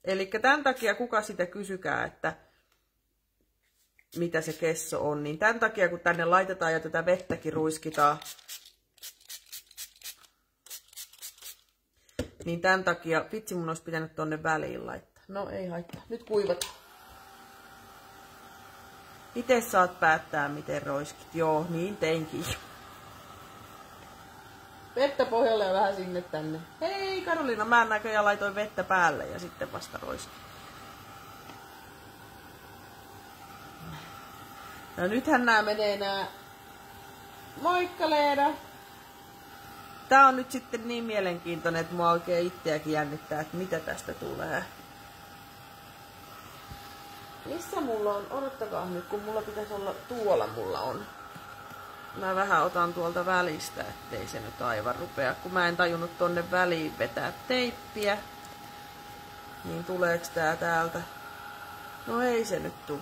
[SPEAKER 1] Eli tämän takia kuka sitä kysykää, että mitä se kesso on, niin tämän takia kun tänne laitetaan ja tätä vettäkin ruiskitaan, niin tämän takia, vitsi mun olisi pitänyt tonne väliin laittaa. No ei haittaa, nyt kuivataan. Itse saat päättää miten roiskit, joo niin teinkin. Vettä pohjalle ja vähän sinne tänne. Hei Karoliina, mä näköjään laitoin vettä päälle ja sitten vasta roiskin. No nythän nää menee nää. Moikka Leena! Tää on nyt sitten niin mielenkiintoinen, että mua oikein itseäkin jännittää, että mitä tästä tulee. Missä mulla on? Odottakaa nyt, kun mulla pitäisi olla tuolla mulla on. Mä vähän otan tuolta välistä, ettei se nyt aivan rupea, kun mä en tajunnut tonne väliin vetää teippiä. Niin tuleeks tää täältä? No ei se nyt tule.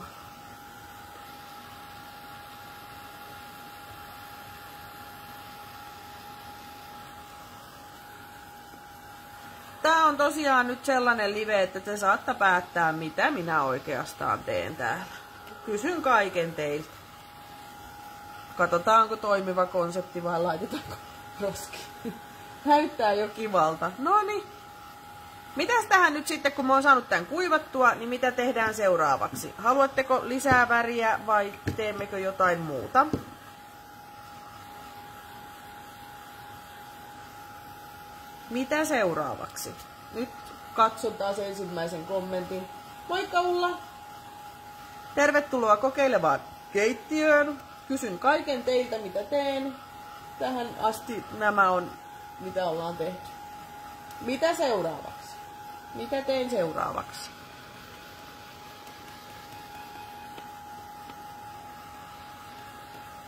[SPEAKER 1] Tää on tosiaan nyt sellainen live, että te saatte päättää, mitä minä oikeastaan teen täällä. Kysyn kaiken teiltä. Katsotaanko toimiva konsepti vai laitetaanko roskiin. Näyttää jo kivalta. Noniin. Mitäs tähän nyt sitten, kun mä oon saanut tän kuivattua, niin mitä tehdään seuraavaksi? Haluatteko lisää väriä vai teemmekö jotain muuta? Mitä seuraavaksi? Nyt katson taas ensimmäisen kommentin. Moikka Ulla! Tervetuloa kokeilevaan keittiöön. Kysyn kaiken teiltä, mitä teen. Tähän asti nämä on, mitä ollaan tehty. Mitä seuraavaksi? Mitä teen seuraavaksi?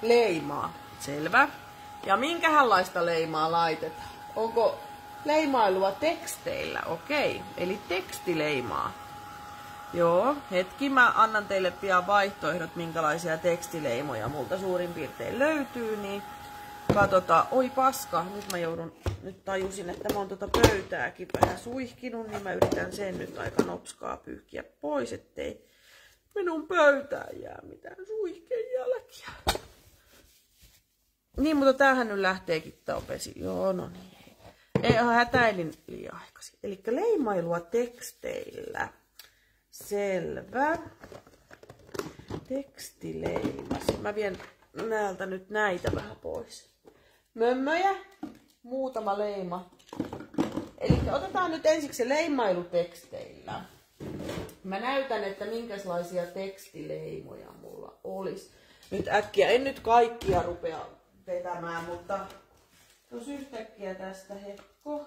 [SPEAKER 1] Leimaa. Selvä. Ja minkähänlaista leimaa laitetaan? Onko leimailua teksteillä? Okei. Eli tekstileimaa. Joo, hetki, mä annan teille pian vaihtoehdot, minkälaisia tekstileimoja multa suurin piirtein löytyy, niin katsotaan. Oi paska, nyt tajusin, että mä oon pöytääkin vähän suihkinut, niin mä yritän sen nyt aika nopskaa pyyhkiä pois, ettei minun pöytään jää mitään suihkeen jälkiä. Niin, mutta tämähän nyt lähteekin taupesi. Joo, no niin. Ei hätäilin liian aikaisin. Eli leimailua teksteillä. Selvä. Tekstileimas. Mä vien näältä nyt näitä vähän pois. Mömmöjä. Muutama leima. Eli otetaan nyt ensiksi se leimailu teksteillä. Mä näytän, että minkälaisia tekstileimoja mulla olisi. Nyt äkkiä, en nyt kaikkia rupea vetämään, mutta jos yhtäkkiä tästä hekko.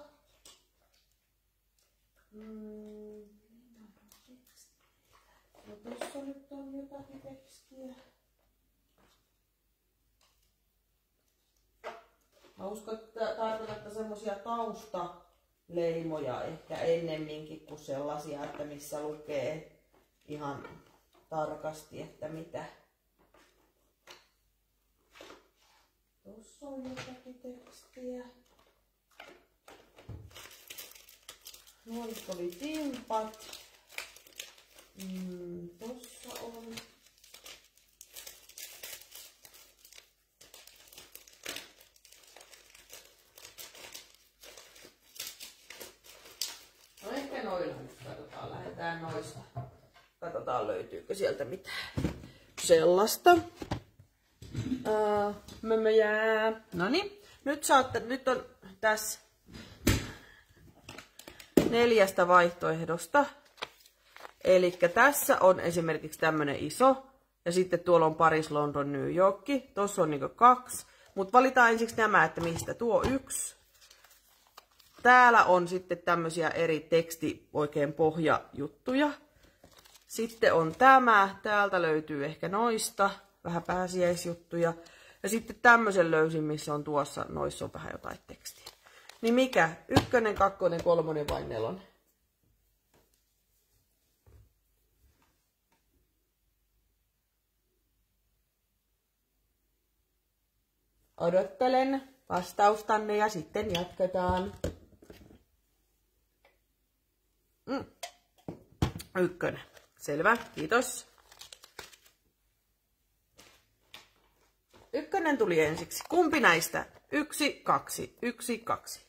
[SPEAKER 1] No tossa nyt on jotakin tekstiä. Mä uskon, että tarkoitatte semmosia taustaleimoja ehkä ennemminkin kuin sellaisia, että missä lukee ihan tarkasti, että mitä. Tuossa on jotakin tekstiä. Noissa oli timpat. Tossa on. No ehkä noilla nyt katsotaan. Lähdetään noista. Katsotaan löytyykö sieltä mitään sellaista. Mömmöjää. Noniin. Nyt on tässä 4 vaihtoehdosta. Eli tässä on esimerkiksi tämmönen iso. Ja sitten tuolla on Paris, London, New York. Tuossa on niinku 2. Mutta valitaan ensiksi nämä, että mistä tuo 1. Täällä on sitten tämmöisiä eri teksti oikein pohjajuttuja. Sitten on tämä. Täältä löytyy ehkä noista. Vähän pääsiäisjuttuja. Ja sitten tämmöisen löysin, missä on tuossa, noissa on vähän jotain tekstiä. Niin mikä? 1, 2, 3 vai 4? Odottelen vastaustanne ja sitten jatketaan. 1. Selvä, kiitos. 1 tuli ensiksi. Kumpi näistä? 1, 2. 1, 2.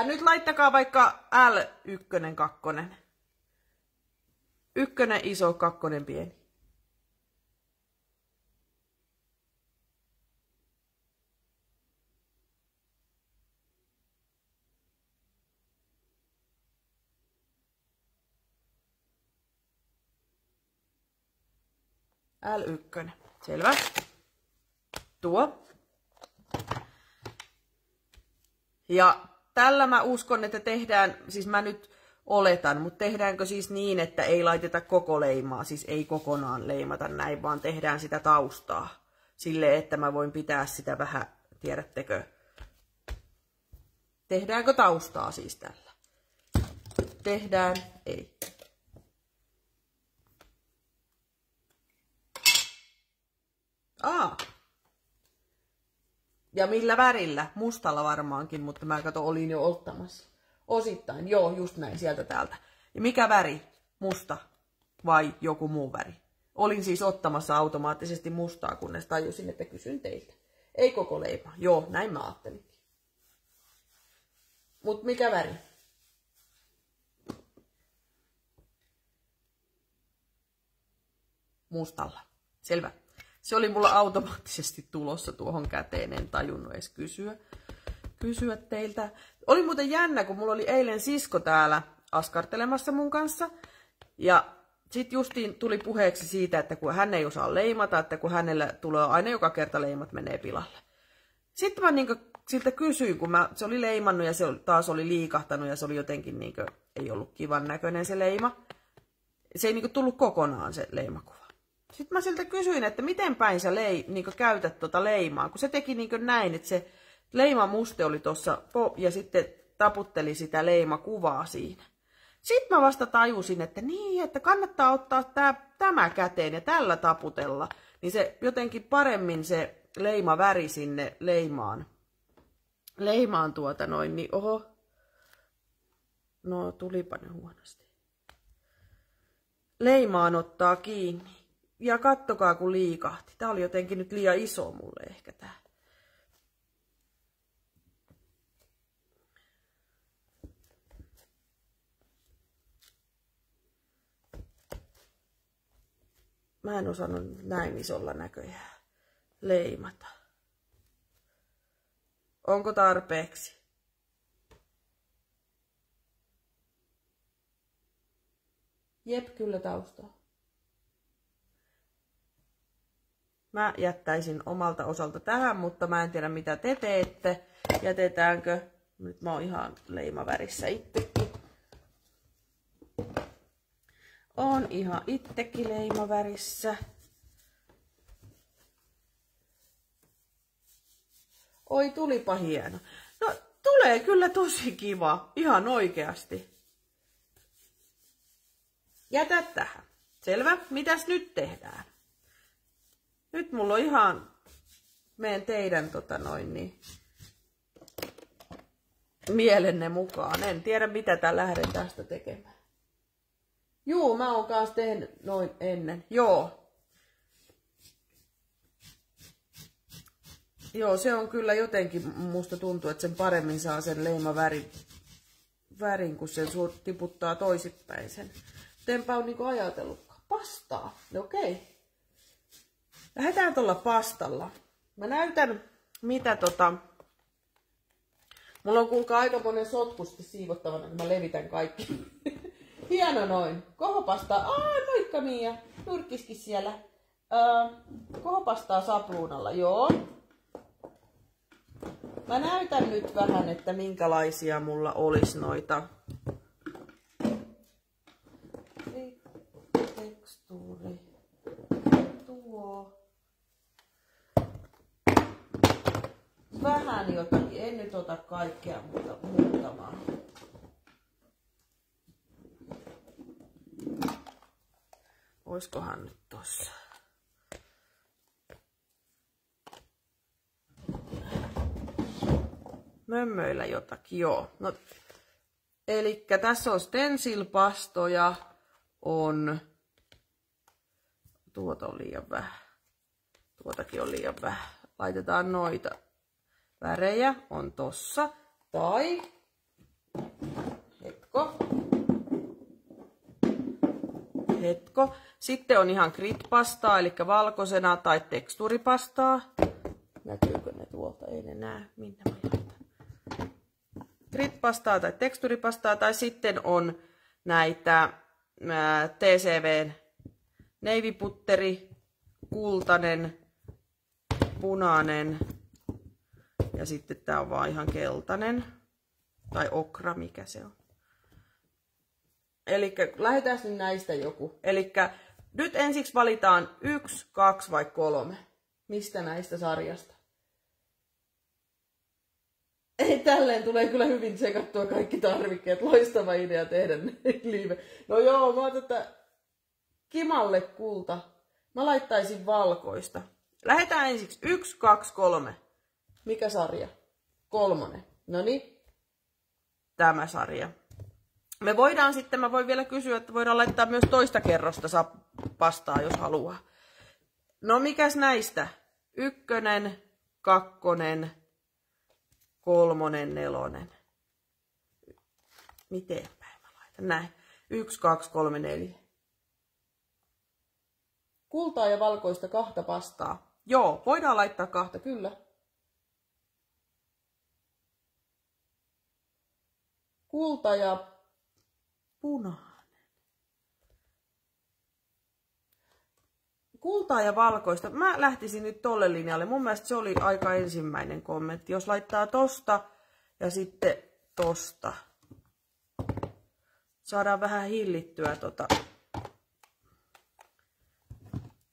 [SPEAKER 1] Nyt laittakaa vaikka L1, 2. 1 iso, 2 pieni. L1. Selvä. Tuo. Ja tällä mä uskon, että tehdään, siis mä nyt oletan, mutta tehdäänkö siis niin, että ei laiteta koko leimaa, siis ei kokonaan leimata näin, vaan tehdään sitä taustaa. Silleen, että mä voin pitää sitä vähän, tiedättekö, tehdäänkö taustaa siis tällä? Tehdään, ei. Ja millä värillä? Mustalla varmaankin, mutta mä olin jo ottamassa. Osittain, joo, just näin, sieltä täältä. Ja mikä väri? Musta vai joku muu väri? Olin siis ottamassa automaattisesti mustaa, kunnes tajusin, että kysyn teiltä. Ei koko leima. Joo, näin mä ajattelin. Mut mikä väri? Mustalla. Selvä. Se oli mulla automaattisesti tulossa tuohon käteen, en tajunnut edes kysyä teiltä. Oli muuten jännä, kun mulla oli eilen sisko täällä askartelemassa mun kanssa. Ja sit justiin tuli puheeksi siitä, että kun hän ei osaa leimata, että kun hänellä tulee aina joka kerta leimat menee pilalle. Sitten mä siltä kysyin, kun se oli leimannut ja se taas oli liikahtanut ja se oli jotenkin ei ollut kivan näköinen se leima. Se ei tullut kokonaan se leimakuva. Sitten mä siltä kysyin, että miten päin sä käytät tuota leimaa, kun se teki näin, että se leimamuste oli tuossa ja sitten taputteli sitä leimakuvaa siinä. Sitten mä vasta tajusin, että niin, että kannattaa ottaa tämä käteen ja tällä taputella. Niin se jotenkin paremmin se leimaväri sinne leimaan niin oho. No tulipa ne huonosti. Leimaan ottaa kiinni. Ja kattokaa kun liikahti. Tää oli jotenkin nyt liian iso mulle ehkä tää. Mä en osannut näin isolla näköjään leimata. Onko tarpeeksi? Jep, kyllä taustaa. Mä jättäisin omalta osalta tähän, mutta mä en tiedä mitä te teette. Jätetäänkö? Nyt mä oon ihan leimavärissä itsekin. On ihan itsekin leimavärissä. Oi, tulipa hieno. No, tulee kyllä tosi kiva. Ihan oikeasti. Jätä tähän. Selvä. Mitäs nyt tehdään? Nyt mulla on ihan... Meen teidän mielenne mukaan. En tiedä mitä tää lähden tästä tekemään. Juu, mä oon kanssa tehnyt noin ennen. Joo. Joo, se on kyllä jotenkin, musta tuntuu, että sen paremmin saa sen leimavärin, kun sen tiputtaa toisinpäin sen. Enpä ole niinku ajatellutkaan. Pastaa. No okei. Lähdetään tuolla pastalla. Mä näytän, mitä Mulla on kuulkaa aika monen sotkusti siivottavana, kun mä levitän kaikki. Hieno noin. Kohopastaa. Moikka Mia. Nurkkiskin siellä. Kohopastaa sapluunalla. Joo. Mä näytän nyt vähän, että minkälaisia mulla olisi noita. Tekstuuri. Tuo. Vähän jotakin. En nyt ota kaikkea, mutta muutamaa. Oiskohan nyt tossa? Mömmöillä jotakin, joo. No, elikkä tässä on stencil-pastoja, on... Tuota on liian vähän. Tuotakin on liian vähän. Laitetaan noita värejä, on tossa. Tai... Hetko. Sitten on ihan grit-pastaa, eli valkoisena, tai tekstuuripastaa. Näkyykö ne tuolta? Ei ne näe. Minne mä laitan? Grit-pastaa tai tekstuuripastaa, tai sitten on näitä TCV:n neiviputteri, kultainen, punainen ja sitten tää on vaan ihan keltainen tai okra, mikä se on. Elikkä lähdetään nyt näistä joku. Elikkä nyt ensiksi valitaan 1, 2 vai 3. Mistä näistä sarjasta? Ei, tälleen tulee kyllä hyvin sekattua kaikki tarvikkeet. Loistava idea tehdä live. No joo, mä otan Kimalle kulta. Mä laittaisin valkoista. Lähdetään ensiksi 1, 2, 3. Mikä sarja? 3. Noniin. Tämä sarja. Me voidaan sitten, mä voin vielä kysyä, että voidaan laittaa myös toista kerrosta pastaa, jos haluaa. No mikäs näistä? 1, 2, 3, 4. Miten päin mä laitan? Näin. 1, 2, 3, 4. Kultaa ja valkoista 2 pastaa. Joo, voidaan laittaa 2, kyllä. Kulta ja punainen. Kultaa ja valkoista. Mä lähtisin nyt tolle linjalle. Mun mielestä se oli aika ensimmäinen kommentti. Jos laittaa tosta ja sitten tosta. Saadaan vähän hillittyä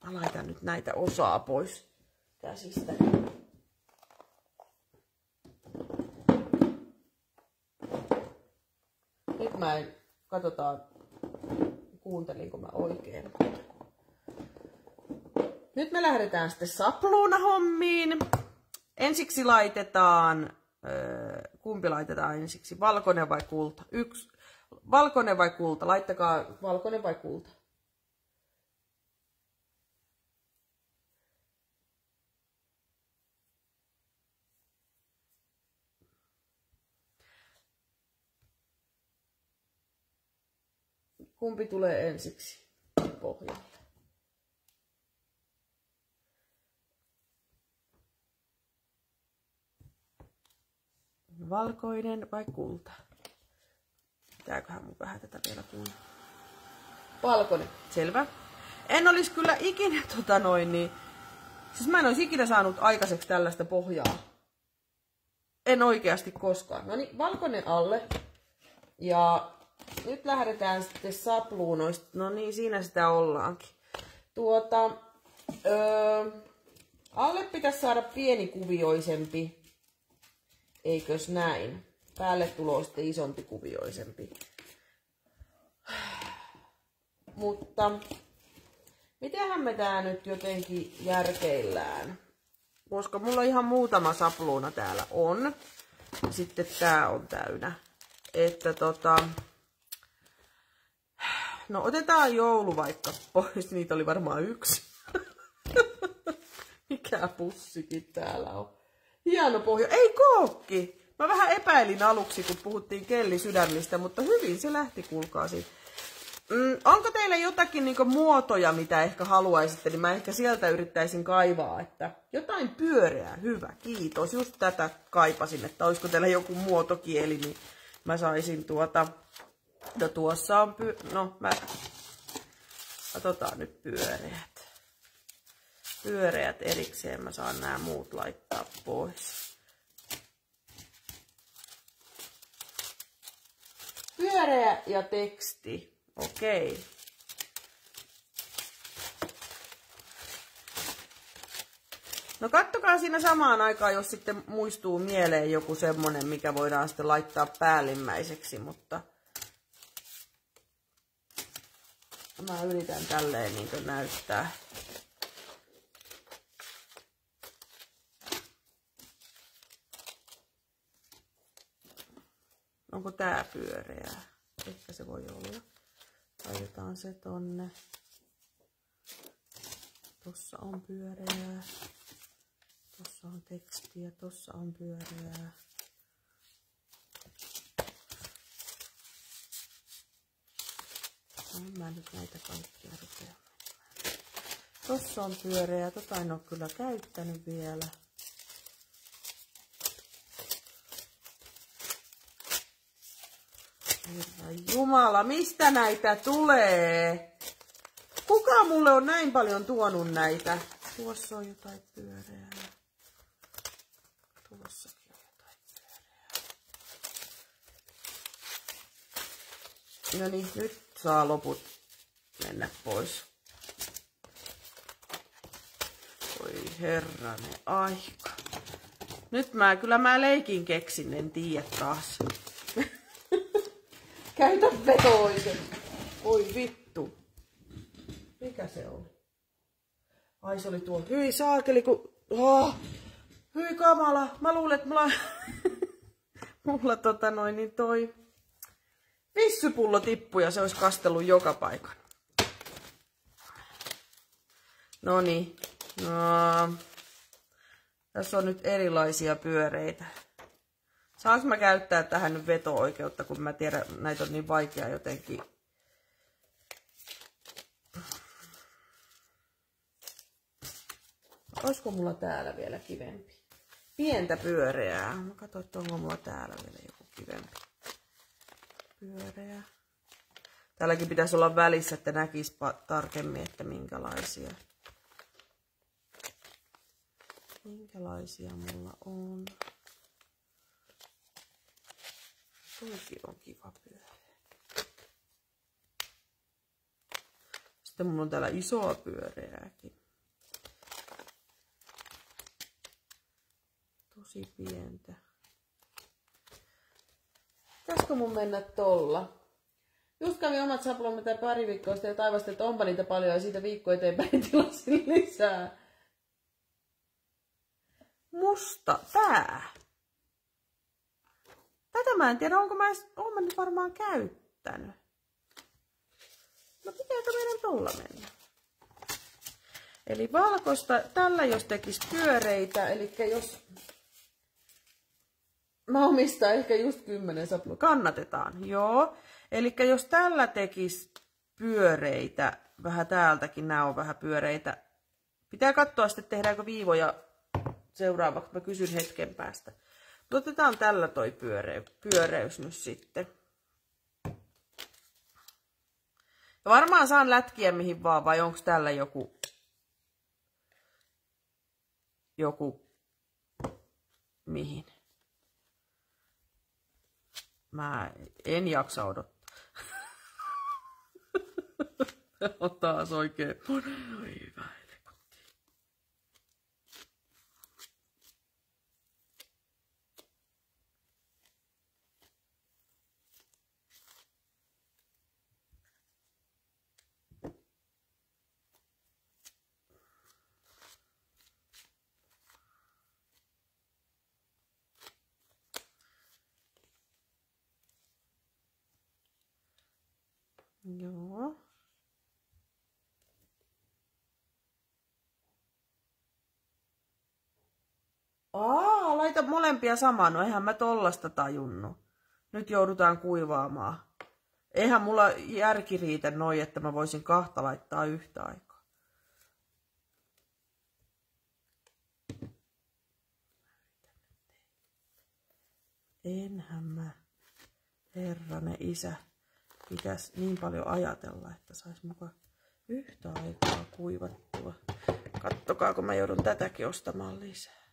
[SPEAKER 1] Mä laitan nyt näitä osaa pois käsistä. Nyt mä en Katsotaan, kuuntelinko mä oikein. Nyt me lähdetään sitten sapluunahommiin. Ensiksi laitetaan, kumpi laitetaan ensiksi, valkoinen vai kulta? Valkoinen vai kulta? Laittakaa valkoinen vai kulta. Kumpi tulee ensiksi pohjalle? Valkoinen vai kulta? Pitääköhän mun vähän tätä vielä kuunnella? Valkoinen. Selvä. En olisi kyllä ikinä siis mä en olisi ikinä saanut aikaiseksi tällaista pohjaa. En oikeasti koskaan. No niin, valkoinen alle. Ja nyt lähdetään sitten sapluunoista. No niin, siinä sitä ollaankin. Alle pitäisi saada pienikuvioisempi. Eikös näin? Päälle tulee sitten isompi kuvioisempi. Mutta mitenhän me tää nyt jotenkin järkeillään? Koska mulla ihan muutama sapluuna täällä on. Sitten tää on täynnä. Että no otetaan joulu vaikka pois. Niitä oli varmaan yksi. Mikä pussikin täällä on. Hieno pohja. Ei kookki! Mä vähän epäilin aluksi, kun puhuttiin kellisydämistä, mutta hyvin se lähti, kuulkaa siitä. Onko teillä jotakin muotoja, mitä ehkä haluaisitte, niin mä ehkä sieltä yrittäisin kaivaa, että jotain pyöreää, hyvä, kiitos. Just tätä kaipasin, että olisiko teillä joku muotokieli, niin mä saisin no tuossa on katsotaan nyt pyöreät. Pyöreät erikseen, mä saan nämä muut laittaa pois. Pyöreä ja teksti. Okei. No kattokaa siinä samaan aikaan, jos sitten muistuu mieleen joku semmonen, mikä voidaan sitten laittaa päällimmäiseksi, mutta mä yritän tälleen niin näyttää. Onko tää pyöreää? Ehkä se voi olla. Laitetaan se tonne. Tossa on pyöreää. Tossa on tekstiä. Tossa on pyöreää. No, mä nyt näitä kaikkia rupean. Tossa on pyöreää. Tota en oo kyllä käyttänyt vielä. Herra Jumala, mistä näitä tulee? Kuka mulle on näin paljon tuonut näitä? Tuossa on jotain pyöreää. Tuossakin on jotain pyöreää. No niin, nyt saa loput mennä pois. Oi herranen aika. Nyt mä leikin keksin, en tiedä taas. Käytä vetoisen. Oi vittu. Mikä se oli? Ai se oli tuo. Hyi saakeli kun... Hyi kamala. Mä luulen, että mulla toi vissypullo tippui ja se olisi kastellut joka paikan. Noniin. No. Tässä on nyt erilaisia pyöreitä. Saanko mä käyttää tähän nyt veto-oikeutta, kun mä tiedän, näitä on niin vaikea jotenkin. Olisiko mulla täällä vielä kivempi? Pientä pyöreää. Mä katsoin, että onko mulla täällä vielä joku kivempi. Pyöreä. Täälläkin pitäisi olla välissä, että näkisi tarkemmin, että minkälaisia. Minkälaisia mulla on. Toikin on kiva pyöreä. Sitten mulla on täällä isoa pyöreääkin. Tosi pientä. Pitäisikö mun mennä tolla? Just kävin omat sapluunat pari viikkoa sitten ja taivastin, että onpa niitä paljon ja siitä viikko eteenpäin tilasin lisää. Musta tää. Tätä mä en tiedä, oon mä nyt varmaan käyttänyt. No pitääkö meidän tulla mennä? Eli valkoista, tällä jos tekisi pyöreitä, eli jos mä omistan ehkä just 10 saplua, kannatetaan, joo. Eli jos tällä tekisi pyöreitä, vähän täältäkin nämä on vähän pyöreitä, pitää katsoa sitten tehdäänkö viivoja seuraavaksi, mä kysyn hetken päästä. Mutta otetaan tällä toi pyöreys nyt sitten. Ja varmaan saan lätkiä mihin vaan, vai onko tällä joku mihin? Mä en jaksa odottaa. On taas oikein. Oi hyvä. Joo. Laita molempia samaan. No eihän mä tollasta tajunnut. Nyt joudutaan kuivaamaan. Eihän mulla järki riitä noin, että mä voisin kahta laittaa yhtä aikaa. Enhän mä, herranen isä, pitäisi niin paljon ajatella, että sais mukaan yhtä aikaa kuivattua. Kattokaa, kun mä joudun tätäkin ostamaan lisää.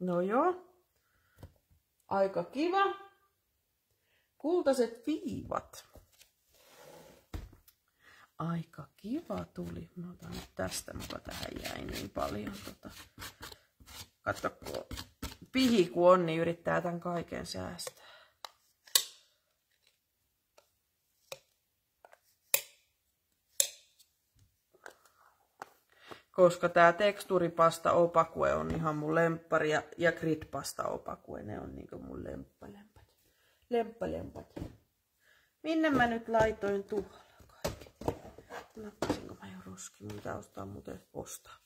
[SPEAKER 1] No joo, aika kiva. Kultaiset viivat. Aika kiva tuli. Mä otan nyt tästä, muka tähän jäi niin paljon. Katso, kun pihi kun on, niin yrittää tämän kaiken säästää. Koska tää tekstuuripasta opakue on ihan mun lemppari ja gridpasta opakue, ne on niinku mun lemppalempat. Minne mä nyt laitoin tuolla kaikki? Nappasinko mä jo roskiin? Mitä ostaa muuten ostaa?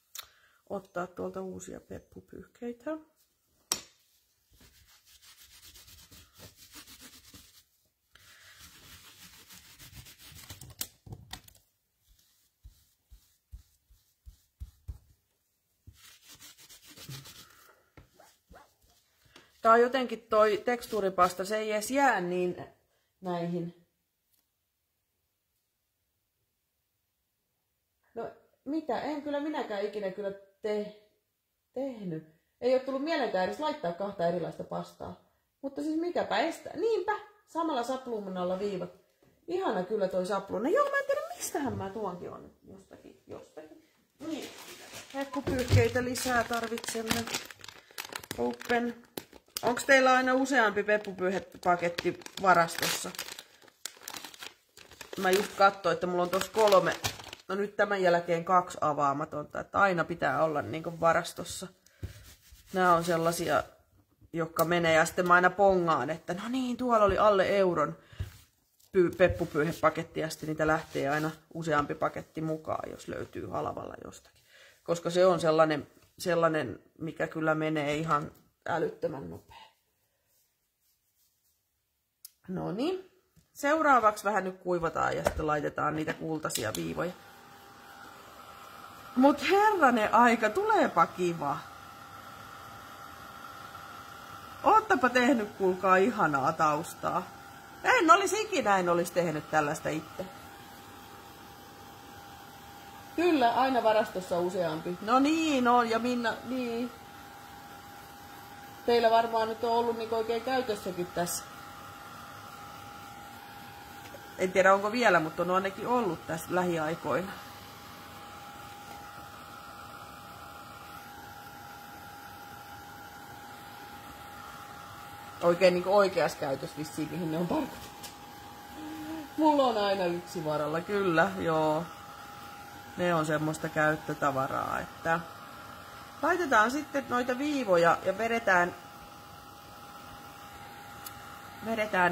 [SPEAKER 1] Ottaa tuolta uusia peppupyyhkeitä. Tää on jotenkin toi tekstuuripasta, se ei edes jää niin näihin. No mitä, en kyllä minäkään ikinä kyllä tehnyt. Ei ole tullut mieleenkään edes laittaa kahta erilaista pastaa. Mutta siis mikäpä estää. Niinpä, samalla sapluunalla viivat. Ihana kyllä toi sapluuna. Joo, mä en tiedä mistähän mä tuonkin on jostakin. Niin, peppupyyhkeitä lisää tarvitsemme. Open. Onko teillä aina useampi peppupyyhepaketti varastossa? Mä just katsoin, että mulla on tossa 3, no nyt tämän jälkeen 2 avaamatonta, että aina pitää olla niin varastossa. Nämä on sellaisia, jotka menee ja sitten mä aina pongaan, että no niin, tuolla oli alle euron peppupyyhepaketti ja sitten niitä lähtee aina useampi paketti mukaan, jos löytyy halvalla jostakin. Koska se on sellainen mikä kyllä menee ihan älyttömän nopea. No niin. Seuraavaksi vähän nyt kuivataan ja sitten laitetaan niitä kultaisia viivoja. Mut herranen aika, tuleepa kiva. Oottapa tehnyt, kuulkaa, ihanaa taustaa. En olisi ikinä tehnyt tällaista itse. Kyllä, aina varastossa useampi. No niin on, ja Minna, niin. Teillä varmaan nyt on ollut niin oikein käytössäkin tässä. En tiedä onko vielä, mutta on ainakin ollut tässä lähiaikoina. Oikein niin oikeassa käytössä vissiin, mihin ne on tarkoitettu. Mulla on aina yksi varalla, kyllä, joo. Ne on semmoista käyttötavaraa, että laitetaan sitten noita viivoja ja vedetään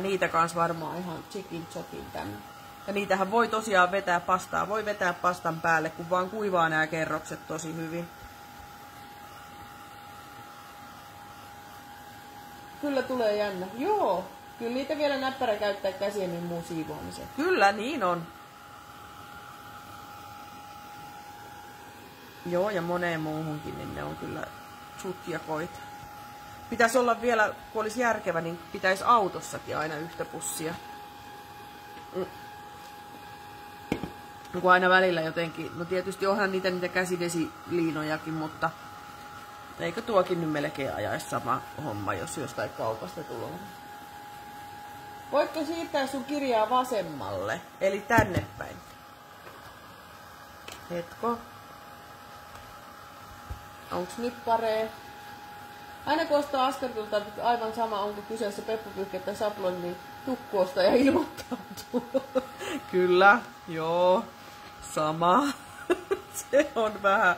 [SPEAKER 1] niitä kanssa varmaan ihan chikin chokin tänne. Ja niitähän voi tosiaan vetää pastaa, voi vetää pastan päälle, kun vaan kuivaa nämä kerrokset tosi hyvin. Kyllä tulee jännä. Joo, kyllä niitä vielä näppärä käyttää käsien muun siivoamiseen. Kyllä, niin on. Joo, ja moneen muuhunkin, niin ne on kyllä sutjakoita. Pitäisi olla vielä, kun olisi järkevä, niin pitäisi autossakin aina yhtä pussia. Kun aina välillä jotenkin, no tietysti onhan niitä käsidesiliinojakin, mutta eikö tuokin nyt melkein ajaisi sama homma, jos jostain kaupasta tulee. Voitko siirtää sun kirjaa vasemmalle, eli tänne päin? Hetko. Onks nyt paree? Aina kun ostaa askartelta, aivan sama onko kyseessä peppupyyhke tai saplon, niin tukkuosta ja ilmoittautuu. Kyllä, joo, sama. Se on vähän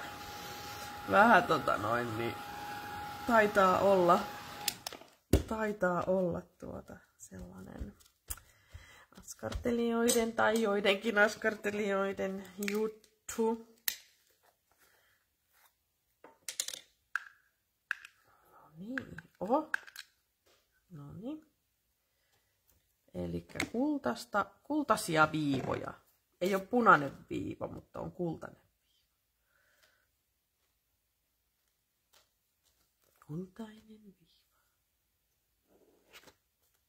[SPEAKER 1] niin taitaa olla sellainen askartelijoiden tai joidenkin askartelijoiden juttu. Niin, oho. No niin. Elikkä kultaisia viivoja. Ei ole punainen viiva, mutta on kultainen viiva. Kultainen viiva.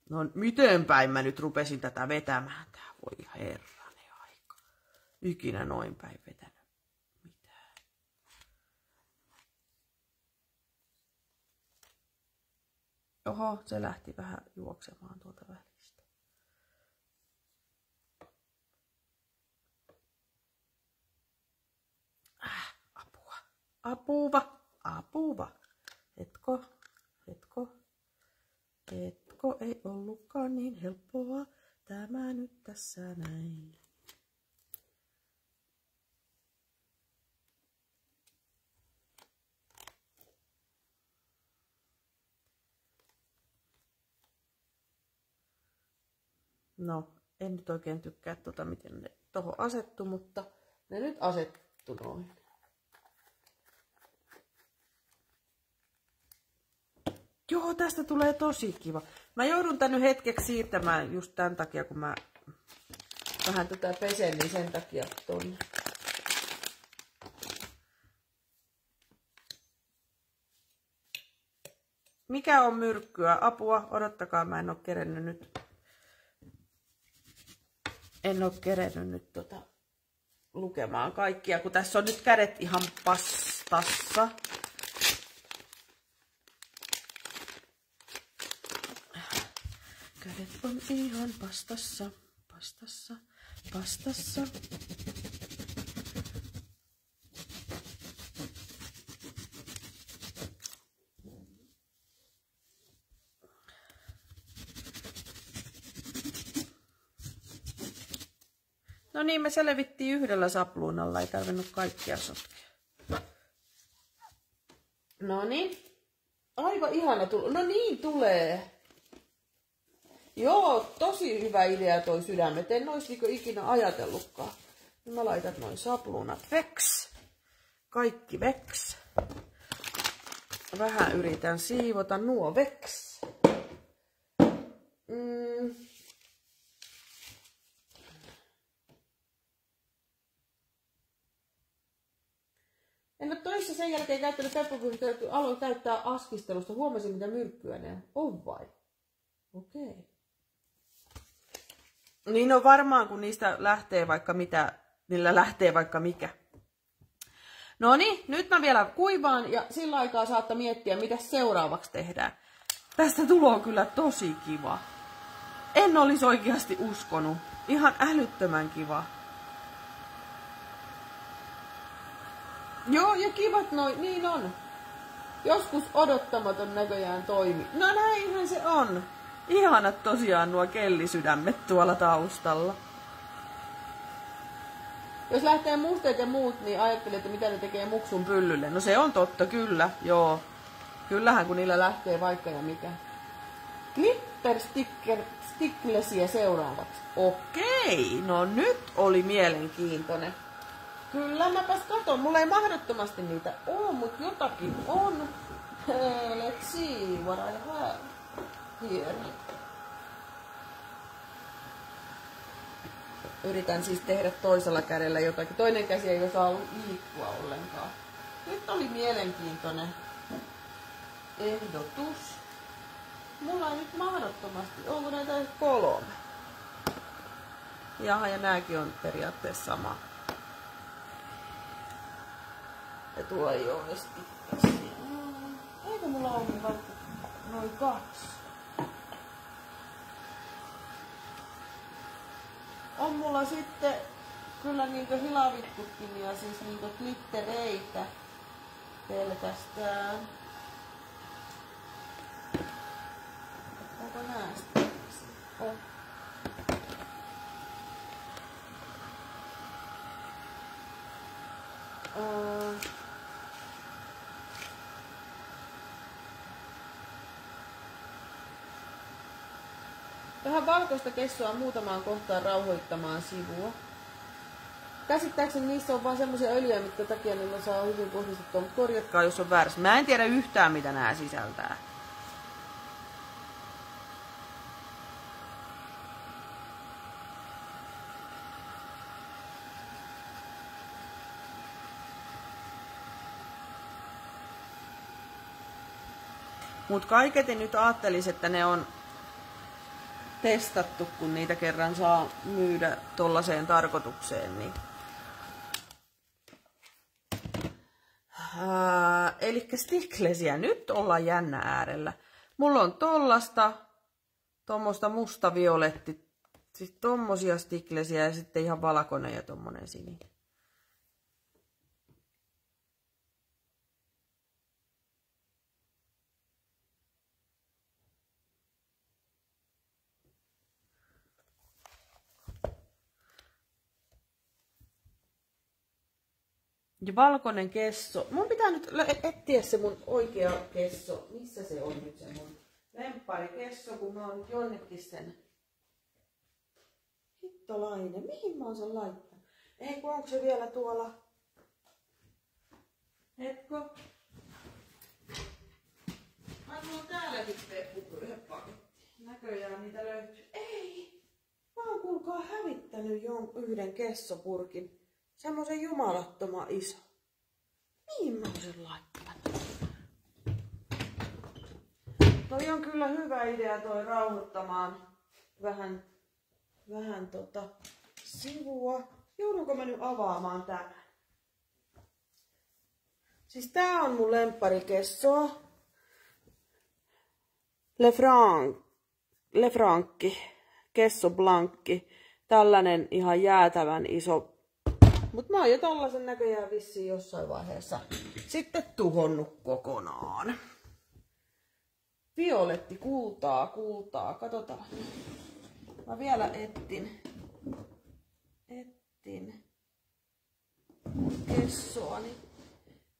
[SPEAKER 1] No miten päin mä nyt rupesin tätä vetämään? Tää voi herranen aika. Ikinä noin päin vetänyt. Oho, se lähti vähän juoksemaan tuolta välistä. Apua. Hetko, ei ollutkaan niin helppoa. Tämä nyt tässä näin. No, en nyt oikein tykkää miten ne tohon asettu, mutta ne nyt asettu noin. Joo, tästä tulee tosi kiva. Mä joudun tän nyt hetkeksi siirtämään just tämän takia, kun mä vähän tätä pesen, niin sen takia tonne. Mikä on myrkkyä? Apua, odottakaa, mä en oo kerennyt nyt. En oo kerennyt nyt lukemaan kaikkia, kun tässä on nyt kädet ihan pastassa. Kädet on ihan pastassa. No niin, me selvittiin yhdellä sapluunalla, ei tarvinnut kaikkia sotkea. No niin. Aivan ihana tulee. No niin tulee. Joo, tosi hyvä idea toi sydämet. En olisi ikinä ajatellutkaan. Mä laitan noin sapluunat veks. Kaikki veks. Vähän yritän siivota nuo veks. En ole toissa sen jälkeen käyttänyt peppupyyhkeä, kun aloin käyttää askistelusta. Huomasin, mitä myrkkyä ne on vai? Okei. Niin on varmaan, kun niistä lähtee vaikka mitä, niillä lähtee vaikka mikä. No niin, nyt mä vielä kuivaan ja sillä aikaa saatte miettiä, mitä seuraavaksi tehdään. Tästä tulee kyllä tosi kiva. En olisi oikeasti uskonut. Ihan älyttömän kiva. Joo, ja kivat noin, niin on. Joskus odottamaton näköjään toimi. No näinhän se on. Ihanat tosiaan nuo kellisydämet tuolla taustalla. Jos lähtee musteet ja muut, niin ajattelee, että mitä ne tekee muksun pyllylle. No se on totta, kyllä, joo. Kyllähän kun niillä lähtee vaikka ja mikä. Glitter Sticklessia seuraavaksi. Okei, no nyt oli mielenkiintoinen. Kyllä, mäpäs katon. Mulla ei mahdottomasti niitä oo, mut jotakin on. Let's see what I have here. Yritän siis tehdä toisella kädellä jotakin. Toinen käsi ei osaa liikkua ollenkaan. Nyt oli mielenkiintoinen ehdotus. Mulla on nyt mahdottomasti. Onko näitä 3? Jaha, ja nääkin on periaatteessa sama. Ja tuo ei oo estikkäsi. Eikö mulla ole vaikka noin 2? On mulla sitten kyllä niinkö hilavitkuttimia, siis niinkö glittereitä pelkästään. Onko näästä? On. Vähän valkoista kessoa muutamaan kohtaan rauhoittamaan sivua. Käsittääkseni niissä on vaan semmoisia öljyjä, mitkä takia niillä saa hyvin kohdistettua, mutta korjatkaa jos on väärässä. Mä en tiedä yhtään mitä nää sisältää. Mut kaiketi nyt ajattelis, että ne on testattu, kun niitä kerran saa myydä tollaseen tarkoitukseen. Niin. Elikkä Sticklessia, nyt ollaan jännä äärellä. Mulla on tommosta musta-violetti, siis tommosia Sticklessia ja sitten ihan valkoinen ja tommonen sininen. Ja valkoinen kesso. Mun pitää nyt etsiä se mun oikea kesso. Missä se on nyt se mun lemppari-kesso, kun mä oon nyt jonnekin sen. Hittolainen. Mihin mä oon sen laittanut? Ei kun onko se vielä tuolla? Hetko. Ai mulla on täällä sitten yhden paketti. Näköjään niitä löytyy. Ei! Mä oon kuulkaa hävittänyt yhden kessopurkin. Semmoisen jumalattoman iso. Mihin mä oon sen laittanut? Toi on kyllä hyvä idea toi rauhoittamaan vähän sivua. Joudunko mä nyt avaamaan tämän? Siis tää on mun lempparikessoa. Lefrankki. Kesso blankki. Tällainen ihan jäätävän iso. Mut mä oon jo tollasen näköjään vissiin jossain vaiheessa sitten tuhonnut kokonaan. Violetti, kultaa. Katsotaan. Mä vielä ettin kessoani,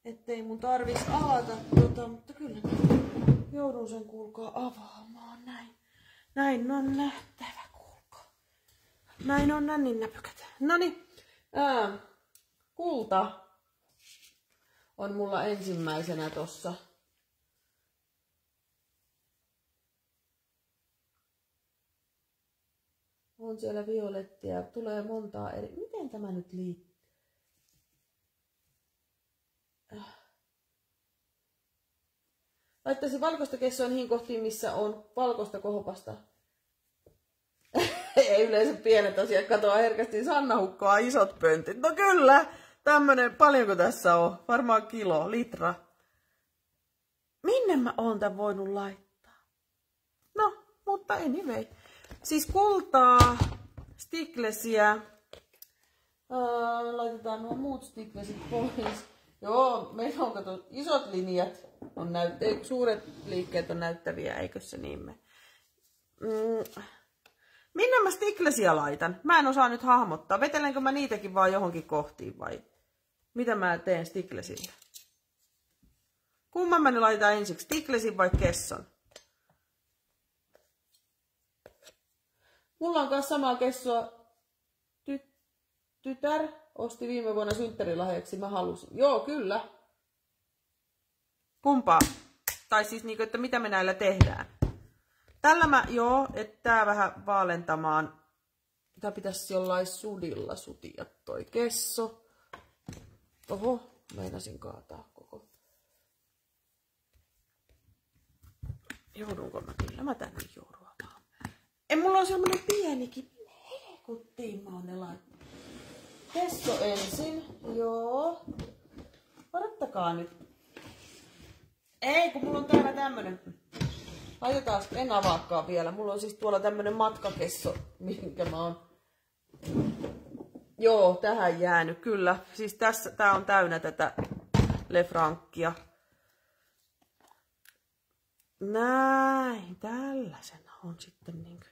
[SPEAKER 1] ettei mun tarvis avata mutta kyllä joudun sen kuulkaa avaamaan näin. Näin on nähtävä kuulkaa. Näin on nännin näpykät. Noniin. Kulta on mulla ensimmäisenä tossa. On siellä violettia. Tulee montaa eri. Miten tämä nyt liittyy? Laittaisin valkoista kessoa niihin kohtiin, missä on valkoista kohopasta. Ei yleensä pienet asiat katoa herkästi. Sanna hukkaa isot pöntit. No kyllä, tämmönen, paljonko tässä on? Varmaan kilo, litra. Minne mä oon tän voinut laittaa? No, mutta anyway. Siis kultaa, Sticklessia. Laitetaan nuo muut Sticklessit pois. Joo, meillä on kato isot linjat. Suuret liikkeet on näyttäviä, eikö se niin me? Minne mä stiklesia laitan? Mä en osaa nyt hahmottaa. Vetelenkö mä niitäkin vaan johonkin kohtiin vai mitä mä teen stiklesillä? Kumman mä nyt laitan ensiksi? Stiklesin vai kesson? Mulla on myös samaa kessoa. Tytär osti viime vuonna synttärilahjaksi. Mä halusin. Joo, kyllä. Kumpaa? Tai siis niinku, että mitä me näillä tehdään? Tällä mä, että tää vähän vaalentamaan. Tää pitäisi jollain sudilla sutia toi kesso. Oho, meinasin kaataa koko. Joudunko mä? Kyllä mä tänne joudun. Mulla on semmonen pienikin. Helkuttiin mä oon ne laittanut. Kesso ensin. Joo. Odottakaa nyt. Ei, kun mulla on täällä tämmönen. Laitetaan, en avaakaan vielä. Mulla on siis tuolla tämmönen matkakesso, minkä mä oon. Joo, tähän jäänyt, kyllä. Siis tässä, tää on täynnä tätä Lefrancia. Näin, tällaisena on sitten niinkö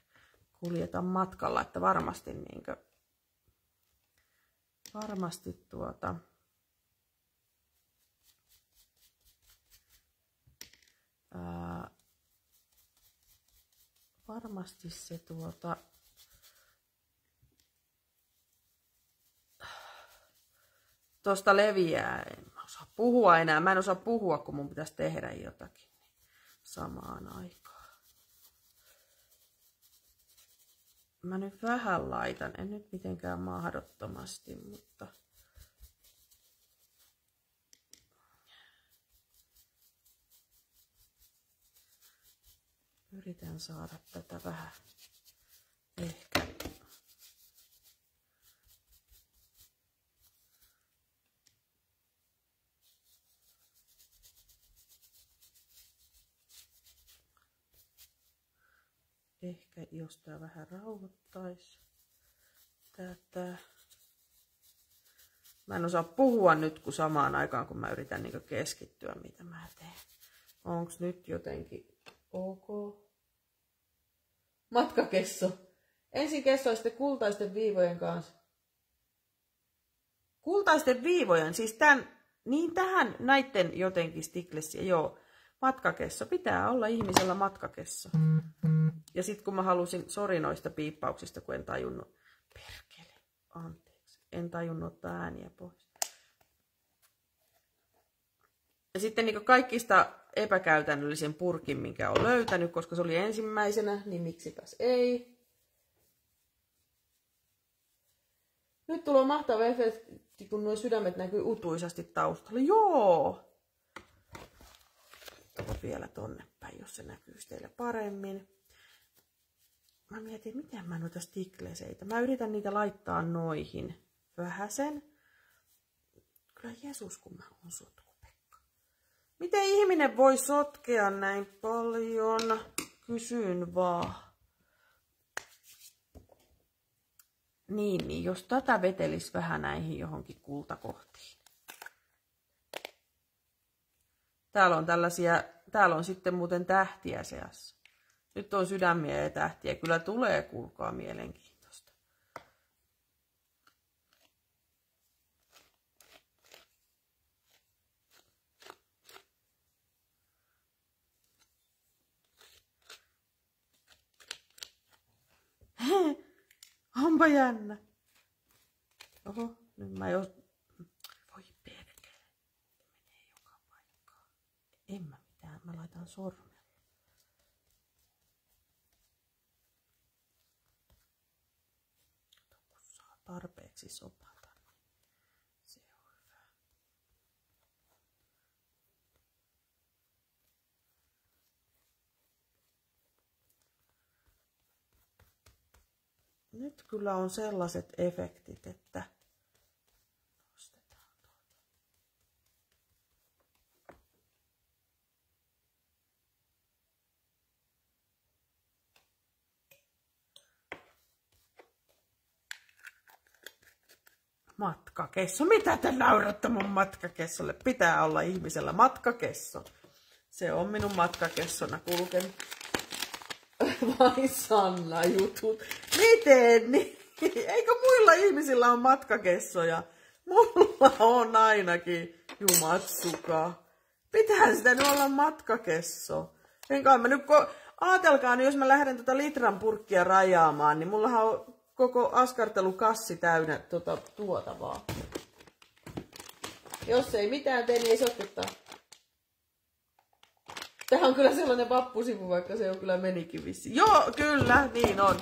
[SPEAKER 1] kuljetaan matkalla, että varmasti niinkö varmasti se tuosta leviää. En osaa puhua enää. Mä en osaa puhua, kun mun pitäisi tehdä jotakin samaan aikaan. Mä nyt vähän laitan. En nyt mitenkään mahdottomasti, mutta yritän saada tätä vähän ehkä jos tää vähän rauhoittaisi tätä. Mä en osaa puhua nyt, kun samaan aikaan kun mä yritän niin keskittyä, mitä mä teen. Onks nyt jotenkin ok? Matkakesso. Ensin kesso sitten kultaisten viivojen kanssa. Kultaisten viivojen, siis tähän näitten jotenkin stiklessiä, joo. Matkakesso, pitää olla ihmisellä matkakesso. Ja sit kun mä halusin, sori noista piippauksista, kun en tajunnut, perkele, anteeksi, en tajunnut ottaa ääniä pois. Ja sitten niin kaikista epäkäytännöllisen purkin, minkä olen löytänyt, koska se oli ensimmäisenä, niin miksipäs ei. Nyt tulee mahtava efekti, kun nuo sydämet näkyy utuisasti taustalla. Joo! Otan vielä tonne päin, jos se näkyy teille paremmin. Mä mietin, miten mä noita stikleseitä. Mä yritän niitä laittaa noihin vähäsen. Kyllä Jeesus, kun mä oon sotkupekka. Miten ihminen voi sotkea näin paljon? Kysyn vaan. Niin, jos tätä vetelis vähän näihin johonkin kultakohtiin. Täällä on sitten muuten tähtiä seassa. Nyt on sydämiä ja tähtiä. Kyllä tulee, kuulkaa, mielenkiintoista. Onpa jännä. Oho, nyt mä jos... Voi perkele. Menee joka paikkaan. En mä mitään, mä laitan sormen. Tarpeeksi sopata. Se on hyvä. Nyt kyllä on sellaiset efektit, että nostetaan matkakesso. Mitä te nauratte mun matkakessolle? Pitää olla ihmisellä matkakesso. Se on minun matkakessona kulken. Vai Sanna jutut. Miten niin? Eikö muilla ihmisillä ole matkakessoja? Mulla on ainakin. Jumatsuka. Pitää sitä nyt olla matkakesso. Enkä mä nyt ajatelkaa, niin jos mä lähden tota litran purkkia rajaamaan, niin mullahan on koko askartelukassi täynnä tuotavaa. Jos ei mitään tee, niin ei sotkettaa. Tää on kyllä sellainen vappusivu, vaikka se on kyllä menikin vissiin. Joo, kyllä, niin on.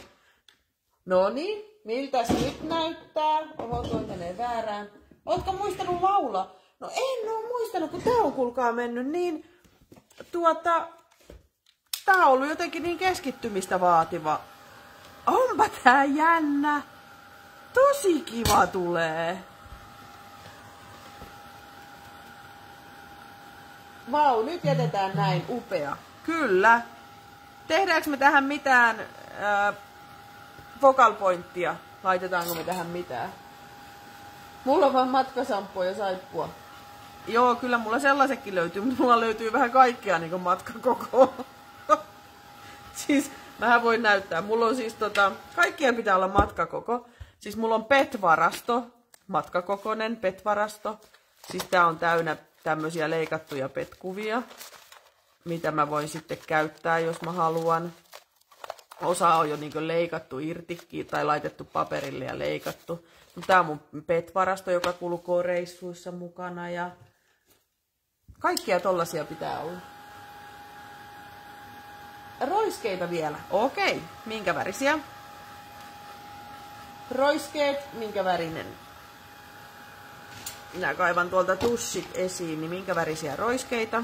[SPEAKER 1] No niin, miltä se nyt näyttää? Oho, toi menee väärään. Ootko muistanut laulaa? No en oo muistanut, kun tää on kuulkaa mennyt niin... Tää on ollut jotenkin niin keskittymistä vaativa. Onpa tää jännä. Tosi kiva tulee. Vau, nyt jätetään näin. Upea. Kyllä. Tehdäänkö me tähän mitään focal pointtia? Laitetaanko me tähän mitään? Mulla on vaan matkasamppua ja saippua. Joo, kyllä mulla sellaisetkin löytyy, mutta mulla löytyy vähän kaikkea niin kuin matkakoko. Siis, mähän voin näyttää. Mulla on siis kaikkien pitää olla matkakoko. Siis mulla on pet-varasto, matkakokoinen pet-varasto. Siis tää on täynnä tämmösiä leikattuja pet-kuvia, mitä mä voin sitten käyttää, jos mä haluan. Osa on jo niin leikattu irtikin tai laitettu paperille ja leikattu. Tää on mun pet-varasto, joka kulkee reissuissa mukana ja kaikkia tollasia pitää olla. Roiskeita vielä. Okei. Minkä värisiä? Roiskeet, minkä värinen? Minä kaivan tuolta tussit esiin, niin minkä värisiä roiskeita?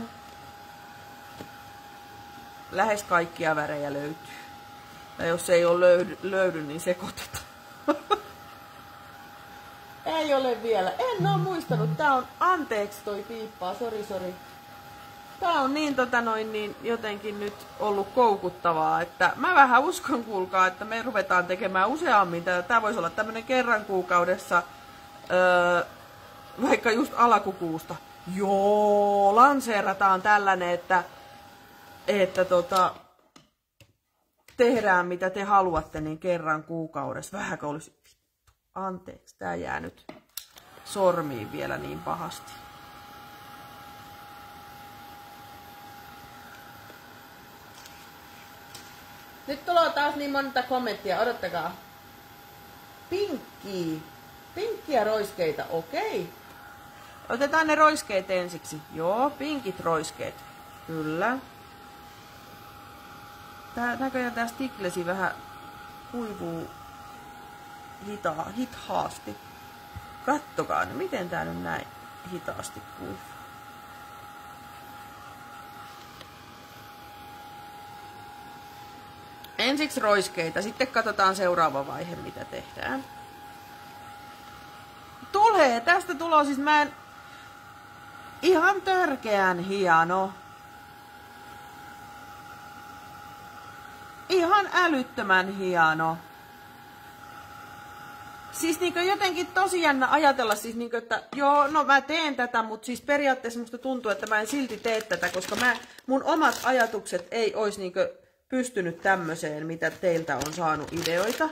[SPEAKER 1] Lähes kaikkia värejä löytyy. Tai jos ei ole löydy, niin sekoitetaan. Ei ole vielä. En oo muistanut. Tää on, anteeksi toi piippaa, sori. Tää on niin, niin jotenkin nyt ollut koukuttavaa, että mä vähän uskon kuulkaa, että me ruvetaan tekemään useammin. Tää voisi olla tämmönen kerran kuukaudessa, vaikka just alkukuusta. Joo, lanseerataan tällainen, että tehdään mitä te haluatte, niin kerran kuukaudessa. Vähänkö olisi... Anteeksi, tää jää nyt sormiin vielä niin pahasti. Nyt tulee taas niin monta kommenttia, odottakaa. Pinkkiä roiskeita, okei. Otetaan ne roiskeet ensiksi. Joo, pinkit roiskeet. Kyllä. Näköjään tää stiklesi vähän kuivuu hitaasti. Kattokaa, niin miten tää nyt näin hitaasti kuivuu. Ensiksi roiskeita, sitten katsotaan seuraava vaihe, mitä tehdään. Tästä tulee siis ihan törkeän hieno. Ihan älyttömän hieno. Siis niinku jotenkin tosi jännä ajatella, siis niinku, että joo, no mä teen tätä, mutta siis periaatteessa musta tuntuu, että mä en silti tee tätä, koska mun omat ajatukset ei olisi niinku pystynyt tämmöiseen, mitä teiltä on saanut ideoita,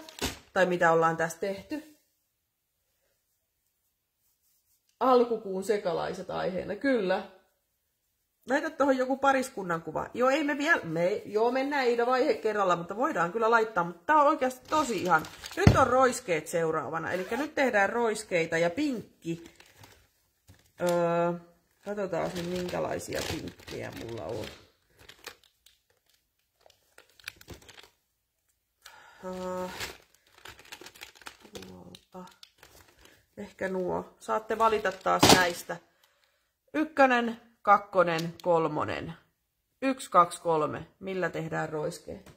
[SPEAKER 1] tai mitä ollaan tässä tehty. Alkukuun sekalaiset aiheena, kyllä. Laita tuohon joku pariskunnan kuva. Joo, ei me vielä, mennään Iida vaihe kerralla, mutta voidaan kyllä laittaa, mutta tää on oikeasti tosi ihan. Nyt on roiskeet seuraavana, eli nyt tehdään roiskeita ja pinkki. Katsotaan nyt minkälaisia pinkkejä mulla on. Ehkä nuo. Saatte valita taas näistä. 1, 2, 3. 1, 2, 3. Millä tehdään roiskeet?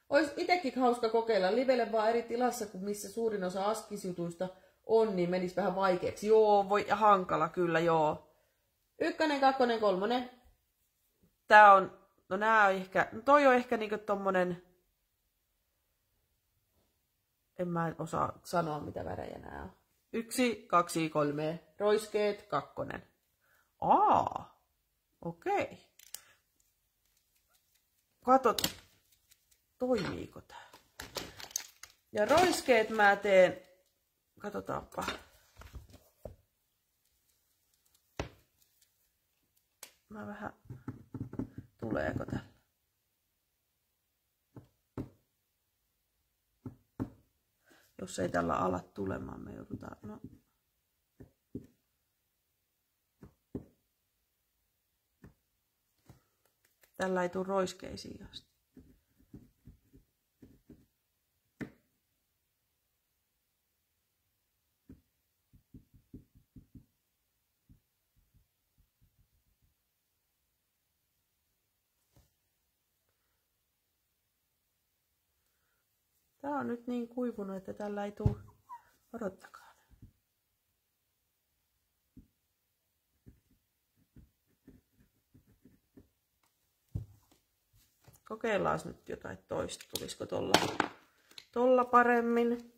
[SPEAKER 1] Olisi itsekin hauska kokeilla livelle vaan eri tilassa, kuin missä suurin osa askisjutuista on, niin menisi vähän vaikeaksi. Joo, voi hankala kyllä, joo. 1, 2, 3. Tää on, no nää on ehkä, no toi on ehkä niinku tommonen, en mä osaa sanoa mitä värejä nää on. 1, 2, 3. Roiskeet 2. Okei. Okay. Katot, toimiiko tää. Ja roiskeet mä teen, katsotaanpa. Mä vähän, tuleeko tällä? Jos ei tällä ala tulemaan, me joudutaan, no. Tällä ei tule roiskeisiin asti. Tää on nyt niin kuivunut, että tällä ei tule. Odottakaa. Kokeillaan nyt jotain toista. Tulisiko tolla paremmin?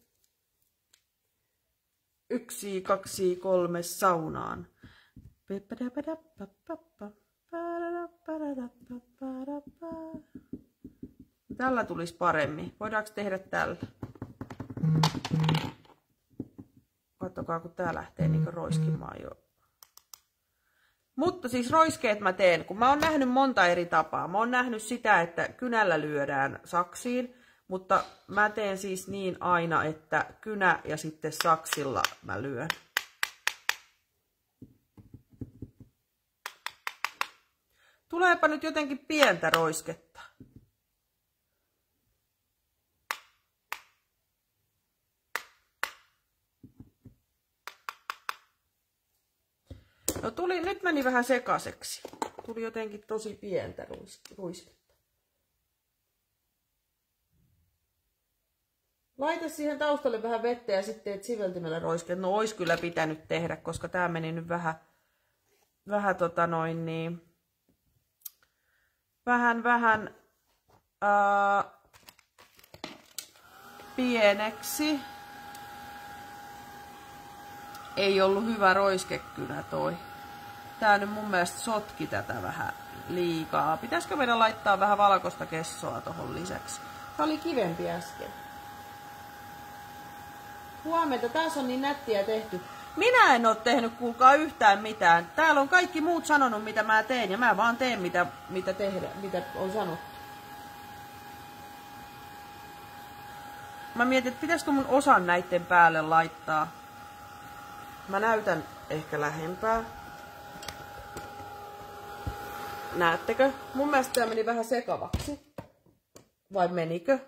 [SPEAKER 1] 1, 2, 3 saunaan. Tällä tulisi paremmin. Voidaanko tehdä tällä? Katsokaa, kun tää lähtee niin roiskimaan jo. Mutta siis roiskeet mä teen, kun mä oon nähnyt monta eri tapaa. Mä oon nähnyt sitä, että kynällä lyödään saksiin, mutta mä teen siis niin aina, että kynä ja sitten saksilla mä lyön. Tuleepa nyt jotenkin pientä roisketta. No nyt meni vähän sekaiseksi. Tuli jotenkin tosi pientä ruisketta. Laita siihen taustalle vähän vettä ja sitten teet siveltimellä roiskeet. No ois kyllä pitänyt tehdä, koska tää meni nyt vähän pieneksi. Ei ollut hyvä roiskekynä toi. Tää nyt mun mielestä sotki tätä vähän liikaa. Pitäisikö meidän laittaa vähän valkoista kessoa tohon lisäksi? Tää oli kivempi äsken. Huomenta, tässä on niin nättiä tehty. Minä en oo tehnyt, kuulkaa, yhtään mitään. Täällä on kaikki muut sanonut, mitä mä teen, ja mä vaan teen, mitä on sanottu. Mä mietin, että pitäisikö mun osan näitten päälle laittaa. Mä näytän ehkä lähempää. Näettekö? Mun mielestä tää meni vähän sekavaksi. Vai menikö?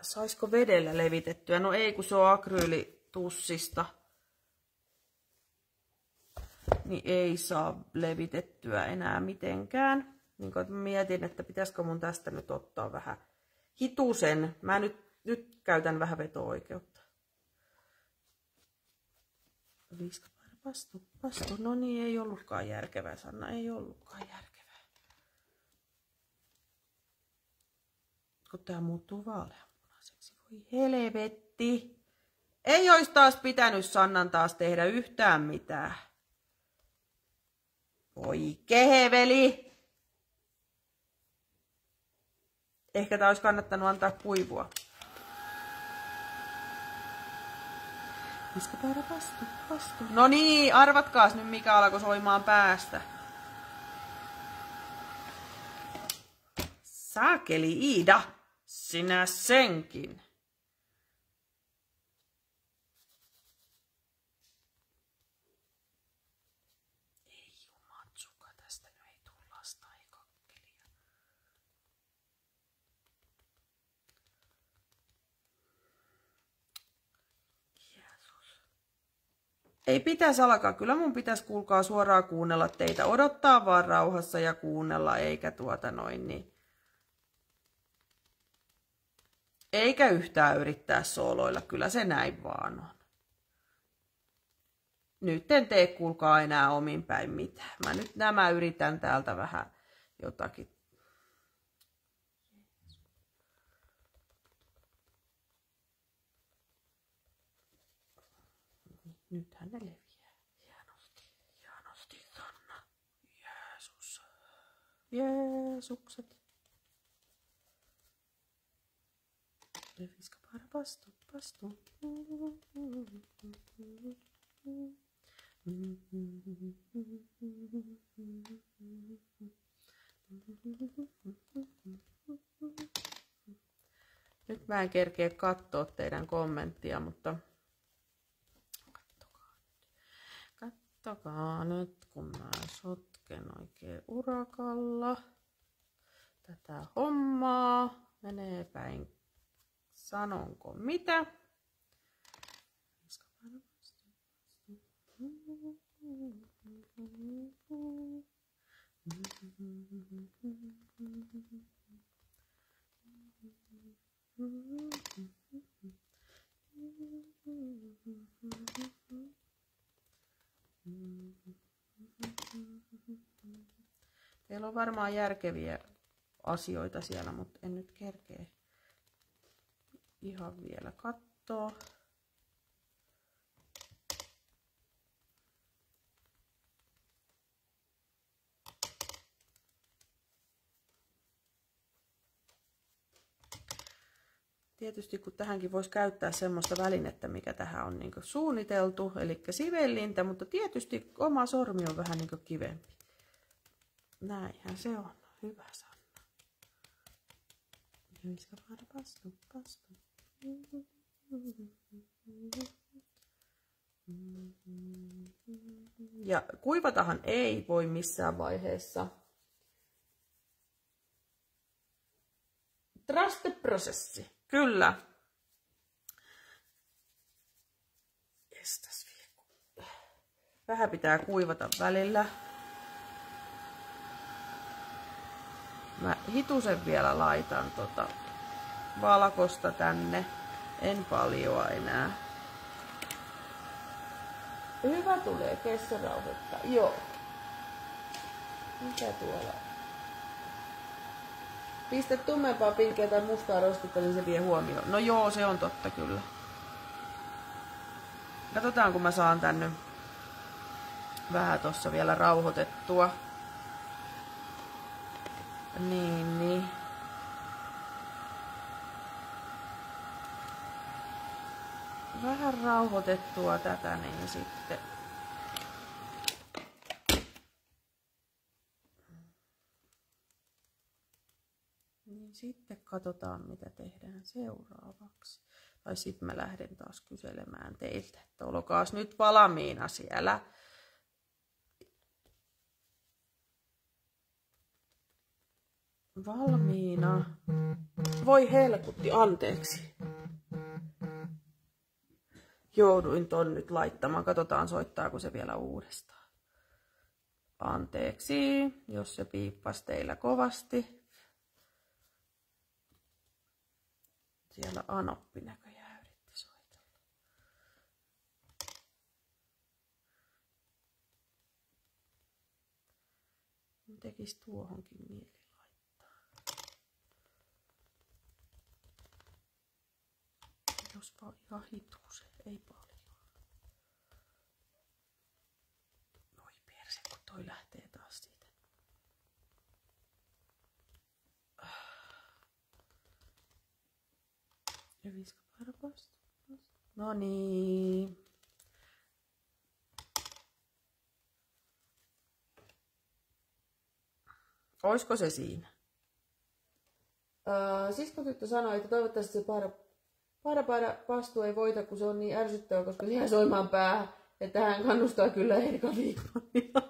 [SPEAKER 1] Saisiko vedellä levitettyä? No ei, kun se on akryylitussista. Niin ei saa levitettyä enää mitenkään. Niin kuin mietin, että pitäisikö mun tästä nyt ottaa vähän hitusen. Mä nyt käytän vähän veto-oikeutta. Pastu. No niin, ei ollutkaan järkevää, Sanna. Ei ollutkaan järkevää. Kun tää muuttuu vaaleanpunaiseksi. Voi helvetti. Ei ois taas pitänyt Sannan taas tehdä yhtään mitään. Voi keheveli. Ehkä tää olisi kannattanut antaa kuivua. Viskapaara pastu. No niin, arvatkaas nyt mikä alkoi soimaan päästä. Saakeli Iida, sinä senkin. Ei jumatsuka, tästä nyt ei tule lasta ei kakkelia. Jeesus. Ei pitäisi alkaa, kyllä mun pitäisi kuulkaa suoraan kuunnella teitä. Odottaa vaan rauhassa ja kuunnella, eikä niin. Eikä yhtään yrittää sooloilla, kyllä se näin vaan on. Nyt en tee kuulkaa enää omin päin mitään. Mä nyt yritän täältä vähän jotakin Nythän ne leviää. Hienosti. Hienosti, Sanna. Jeesus. Jeesukset. Leviska para pastu, pastu. Nyt mä en kerkeä katsoa teidän kommenttia, mutta kattokaa nyt, kun mä sotken oikein urakalla tätä hommaa. Menee päin. Sanonko mitä? Teillä on varmaan järkeviä asioita siellä, mutta en nyt kerkeä ihan vielä katsoa. Tietysti kun tähänkin voisi käyttää semmoista välinettä, mikä tähän on niin suunniteltu, eli sivellintä, mutta tietysti oma sormi on vähän niin kivempi. Näinhän se on. Hyvä, Sanna. Pastu, pastu. Ja kuivatahan ei voi missään vaiheessa. Trasteprosessi. Kyllä. Jestas vielä. Vähän pitää kuivata välillä. Mä hitusen vielä laitan valkosta tänne. En paljoa enää. Hyvä tulee kessarauhetta. Joo. Mitä tuolla? Pistä tummempaa pilkeä tai mustaa rostetta, niin se vie huomioon. No joo, se on totta kyllä. Katsotaan, kun mä saan tänne vähän tossa vielä rauhoitettua. Niin. Vähän rauhoitettua tätä, niin sitten. Niin sitten katsotaan, mitä tehdään seuraavaksi. Tai sitten mä lähden taas kyselemään teiltä, että olkaas nyt valmiina siellä. Valmiina. Voi helkutti, anteeksi. Jouduin ton nyt laittamaan. Katsotaan, soittaako se vielä uudestaan. Anteeksi, jos se piippasi teillä kovasti. Siellä Anoppi näköjään yritti soitella. Tekis tuohonkin mieli laittaa. Jospa ihan hitusen, ei paljon. Voi perse, kun toi lähtee taas siitä. Ja viska parapasta. No niin. Oisko se siinä? Siskotyttö sanoi, että toivottavasti se pastu ei voita, kun se on niin ärsyttävä, koska se jää soimaan päähän. Että hän kannustaa kyllä Erika Wigmania.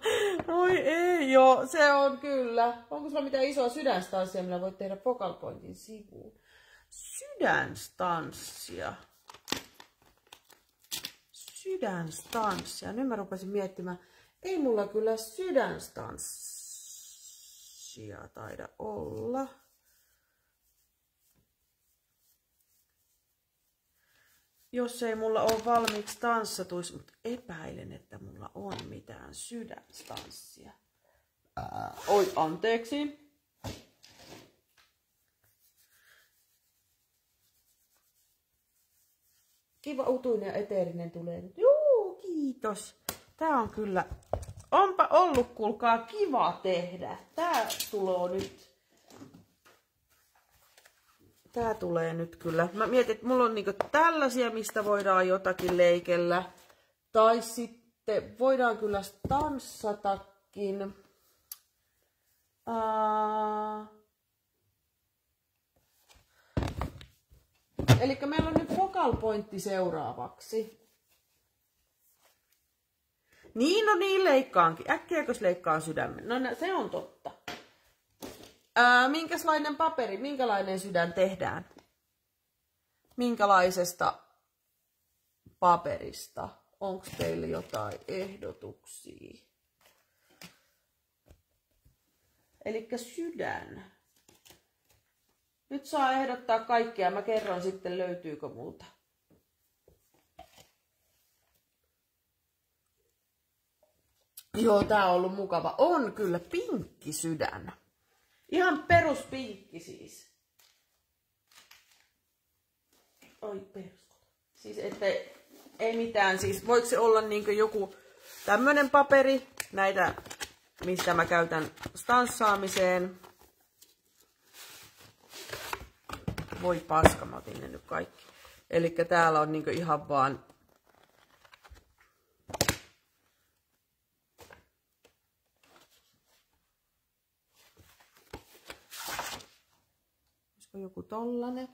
[SPEAKER 1] Oi ei, joo, se on kyllä. Onko sulla mitään isoa sydänstanssia, millä voit tehdä focal pointin sivuun? Sydänstanssia. Sydänstanssia. Nyt mä rupesin miettimään. Ei mulla kyllä sydänstanssia taida olla. Jos ei mulla ole valmiiksi tanssatuisi, mutta epäilen, että mulla on mitään sydänstanssia. Oi, anteeksi. Kiva utuinen ja eteerinen tulee nyt. Juu, kiitos. Tää on kyllä, onpa ollut kuulkaa kiva tehdä. Tää tulee nyt. Tää tulee nyt kyllä. Mä mietin, että mulla on niinku tällaisia, mistä voidaan jotakin leikellä. Tai sitten voidaan kyllä tanssatakin. Eli meillä on nyt focal pointti seuraavaksi. Niin, no niin, leikkaankin. Äkkiäkös leikkaan sydämen? No se on totta. Minkälainen paperi, minkälainen sydän tehdään? Minkälaisesta paperista? Onko teillä jotain ehdotuksia? Elikkä sydän. Nyt saa ehdottaa kaikkea. Mä kerron sitten, löytyykö multa. Joo, tää on ollut mukava. On kyllä pinkki sydän. Ihan peruspinkki siis. Oi perskota. Siis ettei ei mitään. Siis voiko se olla niinku joku tämmönen paperi. Näitä, mistä mä käytän stanssaamiseen. Voi paska, mä otin ne nyt kaikki. Elikkä täällä on niinku ihan vaan joku tollanen.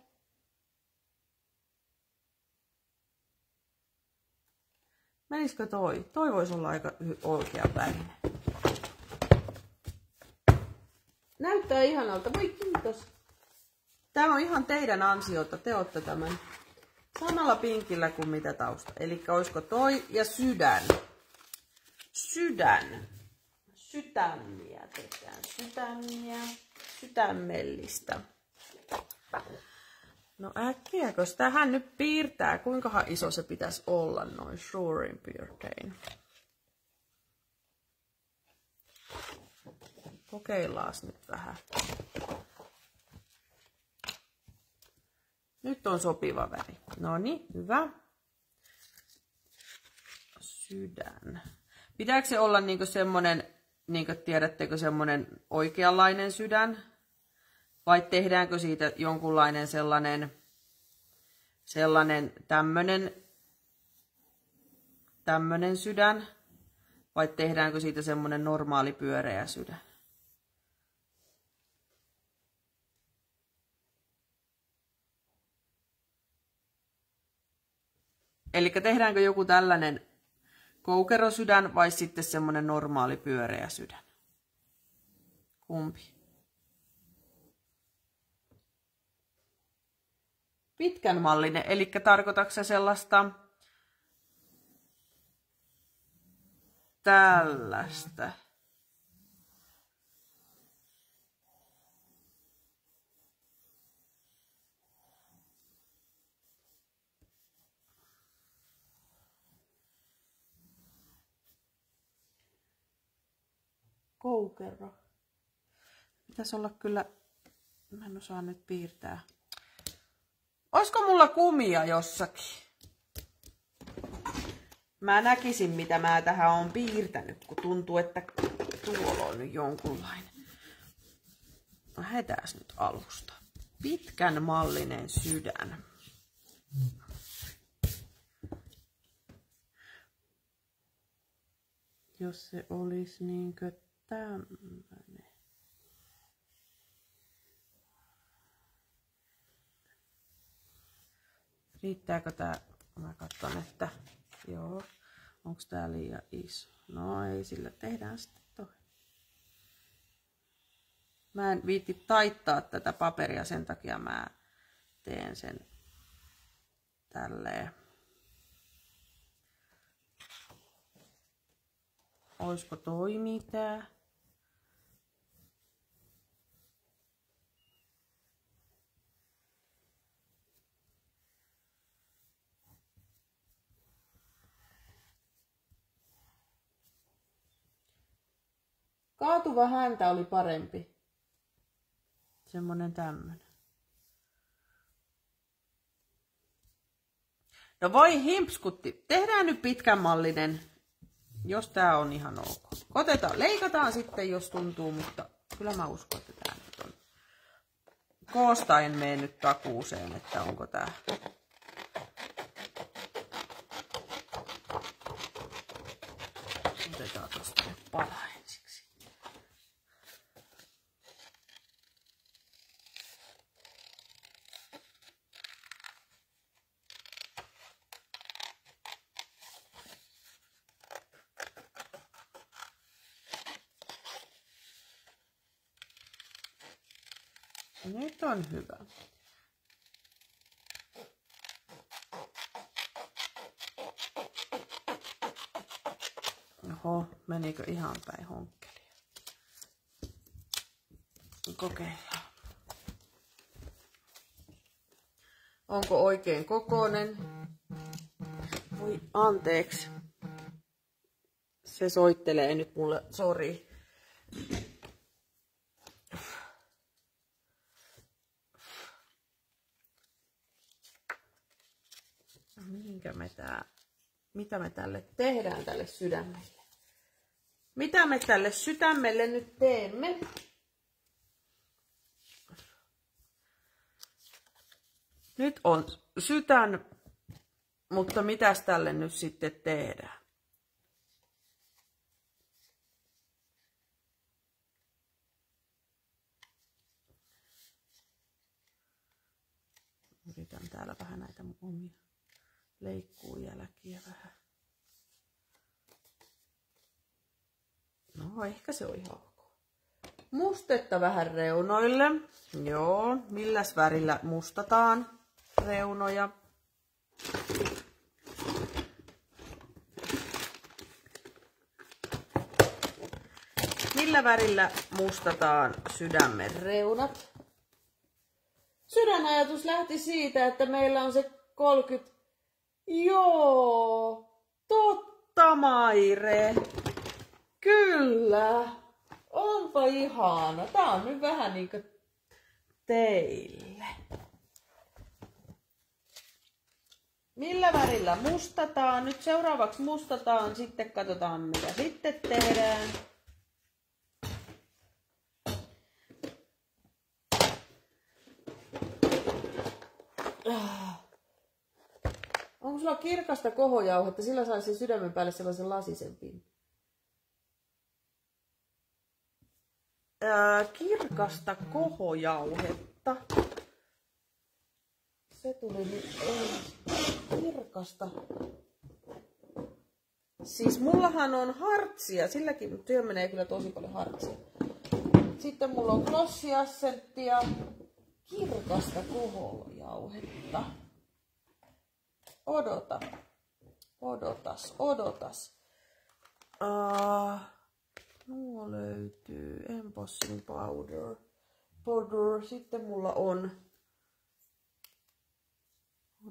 [SPEAKER 1] Menisikö toi? Toi voisi olla aika oikea väline. Näyttää ihanalta. Voi kiitos. Tämä on ihan teidän ansiota. Te olette tämän samalla pinkillä kuin mitä tausta. Eli olisiko toi ja sydän. Sydän. Sydämiä tehdään. Sydämiä. Sydämellistä. No äkkiäkös tähän nyt piirtää? Kuinkahan iso se pitäisi olla noin suurin piirtein? Kokeillaan nyt vähän. Nyt on sopiva väri. No niin, hyvä. Sydän. Pitääkö se olla niinku semmonen, niinku tiedättekö, semmonen oikeanlainen sydän? Vai tehdäänkö siitä jonkunlainen sellainen tämmönen sydän? Vai tehdäänkö siitä semmonen normaali pyöreä sydän? Eli tehdäänkö joku tällainen koukerosydän vai sitten semmonen normaali pyöreä sydän? Kumpi? Pitkän mallinen, eli tarkoitatko se sellaista tällaista? Koukero. Pitäisi olla kyllä, mä en osaa nyt piirtää. Olisiko mulla kumia jossakin? Mä näkisin, mitä mä tähän on piirtänyt, kun tuntuu, että tuolla on nyt jonkunlainen. Lähdetään nyt alusta. Pitkän mallinen sydän. Jos se olisi niinkö tämmönen. Riittääkö tää? Mä katson, että joo. Onko tää liian iso? No ei, sillä tehdään sitten toi. Mä en viitti taittaa tätä paperia, sen takia mä teen sen tälleen. Oisko toi mitään? Kaatuva häntä oli parempi. Semmonen tämmönen. Ja voi himpskutti, tehdään nyt pitkänmallinen, jos tää on ihan ok. Otetaan, leikataan sitten, jos tuntuu, mutta kyllä mä uskon, että tää nyt on. Koosta en mene nyt takuuseen, että onko tää. Otetaan tosta pala ensiksi. Nyt on hyvä. Oho, menikö ihan päin honkkelia? Kokeillaan. Onko oikein kokoinen? Voi anteeksi. Se soittelee nyt mulle, sori. Mitä me tälle tehdään tälle sydämelle? Mitä me tälle sydämelle nyt teemme? Nyt on sydän, mutta mitäs tälle nyt sitten tehdään? Yritän täällä vähän näitä omia leikkuujälkiä vähän. No, ehkä se on ihan ok. Mustetta vähän reunoille. Joo, milläs värillä mustataan reunoja? Millä värillä mustataan sydämen reunat? Sydänajatus lähti siitä, että meillä on se 30. Joo, totta Maire. Kyllä. Onpa ihana. Tää on nyt vähän niinku teille. Millä värillä mustataan? Nyt seuraavaksi mustataan, sitten katsotaan mitä sitten tehdään. Onko sulla kirkasta kohojauhetta? Sillä saisi sydämen päälle sellaisen lasisen pinnan. Kirkasta kohojauhetta. Se tuli nyt kirkasta. Siis mullahan on hartsia, silläkin työ menee kyllä tosi paljon hartsia. Sitten mulla on glossiassenttia, kirkasta kohojauhetta. Odotas. Nuo löytyy. Embossing powder. Sitten mulla on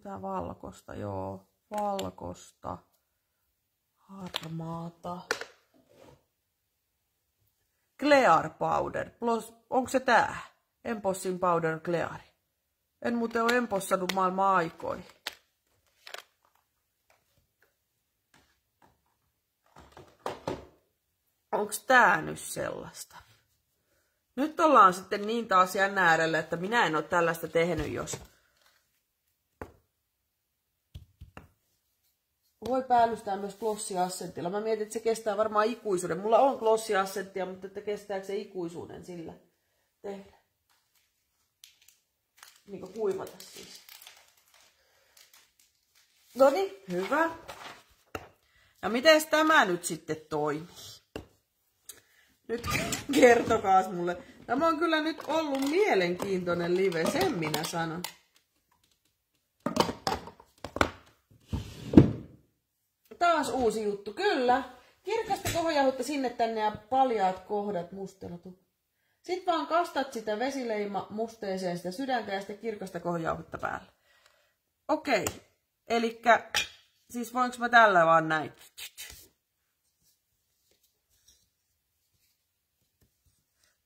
[SPEAKER 1] tää valkosta, joo. Valkosta. Harmaata. Clear powder. Onko se tää? Embossing powder Clear. En muuten ole empossannut maailman aikoihin. Onks tää nyt sellaista? Nyt ollaan sitten niin taas jännä äärellä, että minä en ole tällaista tehnyt, jos voi päällystää myös glossiassentilla. Mä mietin, että se kestää varmaan ikuisuuden. Mulla on glossiassenttia, mutta että kestääkö se ikuisuuden sillä tehdä? Niin kuin kuivata siis. Noniin, hyvä. Ja miten tämä nyt sitten toimii? Nyt kertokaas mulle. Tämä on kyllä nyt ollut mielenkiintoinen live, sen minä sanon. Taas uusi juttu, kyllä. Kirkasta kohojauhetta sinne tänne ja paljaat kohdat musteltu. Sitten vaan kastat sitä vesileima musteeseen sitä sydäntä ja sitten kirkasta kohojauhetta päälle. Okei, elikkä siis voinko mä tällä vaan näin?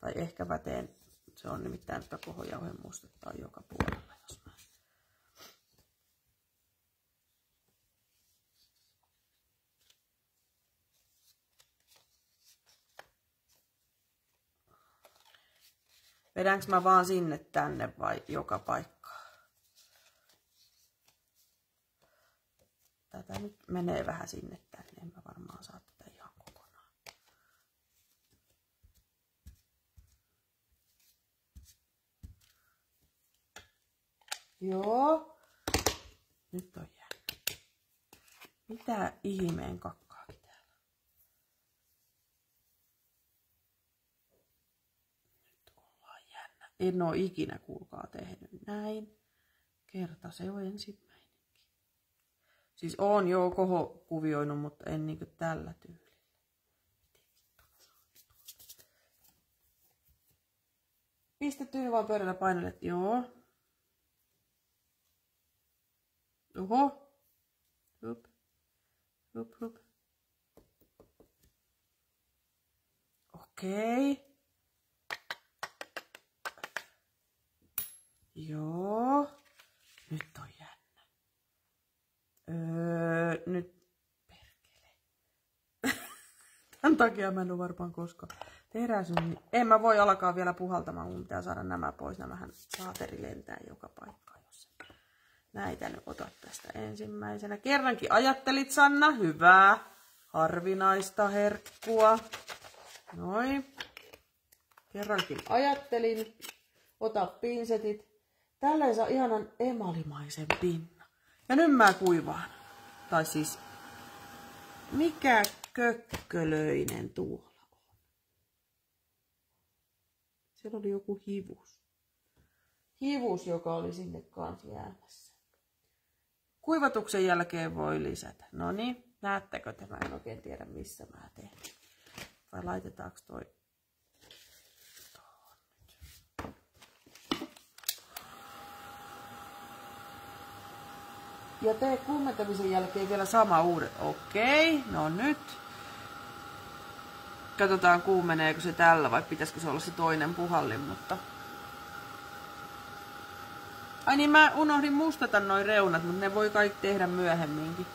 [SPEAKER 1] Tai ehkä mä teen, se on nimittäin, että kohojauheen mustetta on joka puolella, jos mä Vedänkö mä vaan sinne tänne vai joka paikkaan? Tätä nyt menee vähän sinne tänne. En mä varmaan saa tätä ihan kokonaan. Joo. Nyt on jännä. Mitä ihmeen kakkaakin täällä? Nyt ollaan jännä. En oo ikinä kuulkaa tehnyt näin. Kerta se on ensimmäinenkin. Siis oon joo kohokuvioinut, mutta en niinku tällä tyylillä. Pistettyyn vaan pöydällä painolle, joo. Oho. Hup. Hup, hup. Okei. Joo. Nyt on jännä. Nyt perkele. Tän takia mä en oo varmaan koskaan. Tehdään sun niin. En mä voi alkaa vielä puhaltamaan. Mun pitää saada nämä pois. Nämähän saateri lentää joka paikkaan. Näitä nyt otat tästä ensimmäisenä. Kerrankin ajattelit, Sanna. Hyvää. Harvinaista herkkua. Noin. Kerrankin ajattelin. Ota pinsetit. Tällä saa ihanan emalimaisen pinnan. Ja nyt mä kuivaan. Tai siis, mikä kökkölöinen tuolla on? Siellä oli joku hivus. Hivus, joka oli sinne kanssa jäämässä. Kuivatuksen jälkeen voi lisätä. No niin, näettekö te? Mä en oikein tiedä missä mä teen. Vai laitetaanko toi tuohon nyt? Ja tee kuumentamisen jälkeen vielä sama uudet. Okei, no nyt. Katsotaan kuumeneeko se tällä vai pitäisikö se olla se toinen puhallin, mutta... Ai niin, mä unohdin mustata noi reunat, mutta ne voi kaikki tehdä myöhemminkin.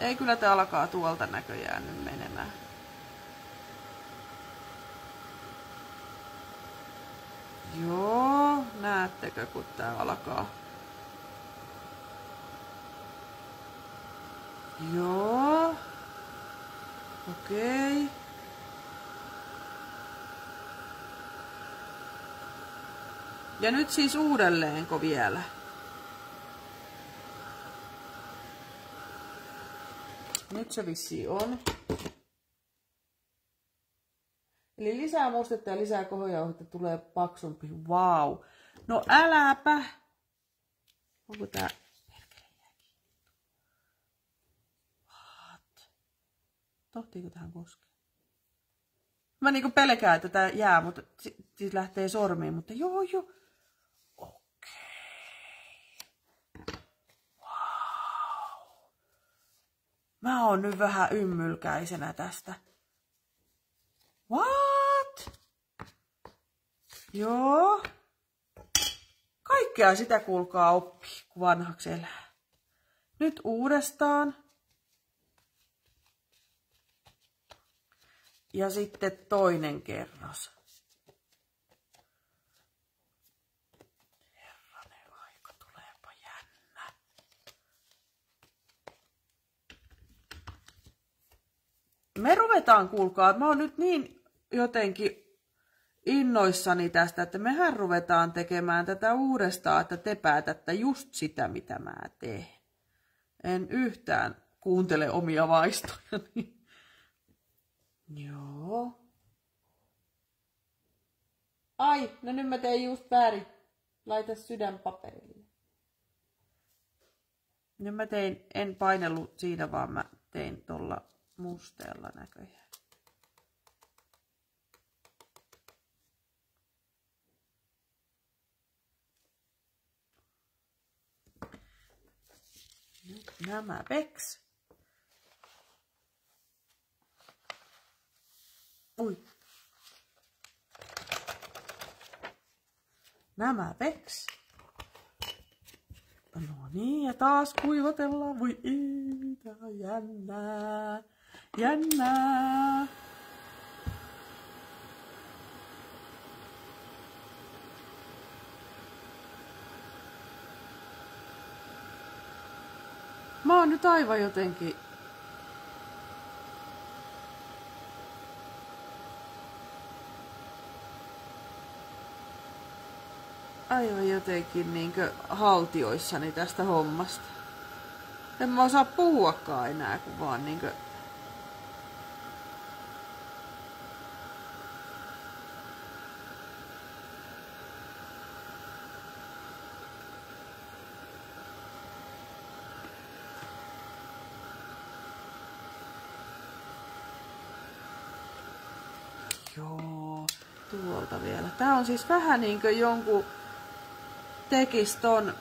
[SPEAKER 1] Ei kyllä tää alkaa tuolta näköjään nyt menemään. Joo, näettekö kun tää alkaa. Joo. Okei. Ja nyt siis uudelleenko vielä? Nyt se vissiin on. Eli lisää mustetta ja lisää kohojauhetta tulee paksumpi. Vau. Wow. No äläpä. Onko tää... What? Tohtiiko tähän koskea? Mä niinku pelkään, että tää jää, mutta siis lähtee sormiin, mutta joo. Wow. Mä oon nyt vähän ymmylkäisenä tästä. What? Joo. Kaikkea sitä kuulkaa oppii, kun vanhaksi elää. Nyt uudestaan. Ja sitten toinen kerros. Herranen aika, tuleepa jännä. Me ruvetaan, kuulkaa, mä oon nyt niin jotenkin innoissani tästä, että mehän ruvetaan tekemään tätä uudestaan, että te päätätte just sitä, mitä mä teen. En yhtään kuuntele omia vaistojani. Joo. Ai, no nyt mä tein just väärin. Laita sydän paperille. Nyt mä tein, en painellut siinä, vaan mä tein tuolla musteella näköjään. Nyt nämä veks. Ui. Nämä veks. No niin, ja taas kuivatellaan. Voi ei, tää on jännää. Jännää. Mä oon nyt aivan jotenkin... Aivan jotenkin niinkö haltioissani tästä hommasta. En mä osaa puhuakaan enää, kun vaan niinkö... Joo, tuolta vielä. Tää on siis vähän niinkö jonkun tekis ton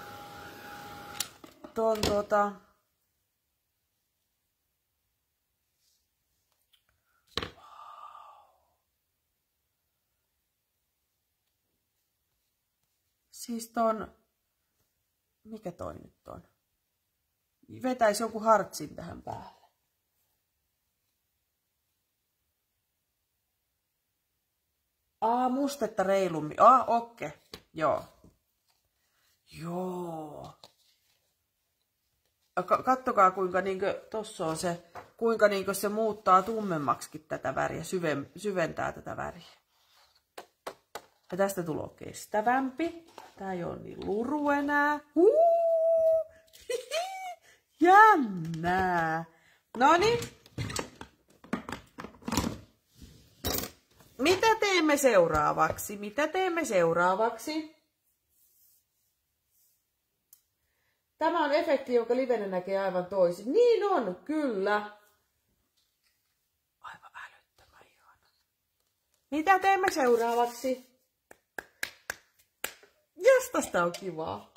[SPEAKER 1] siis ton, mikä toi nyt on? Vetäisi joku hartsin tähän päälle. Mustetta reilummin. Okei. Joo. Joo. Kattokaa kuinka niinkö tossa on se, kuinka niinkö se muuttaa tummemmaksikin tätä väriä, syventää tätä väriä. Ja tästä tulee kestävämpi. Tää ei ole niin luru enää. Jännää. Noniin. Mitä teemme seuraavaksi? Mitä teemme seuraavaksi? Tämä on efekti, jonka livenä näkee aivan toisin. Niin on, kyllä. Aivan älyttömän ihana. Mitä teemme seuraavaksi? Jes, tästä on kivaa.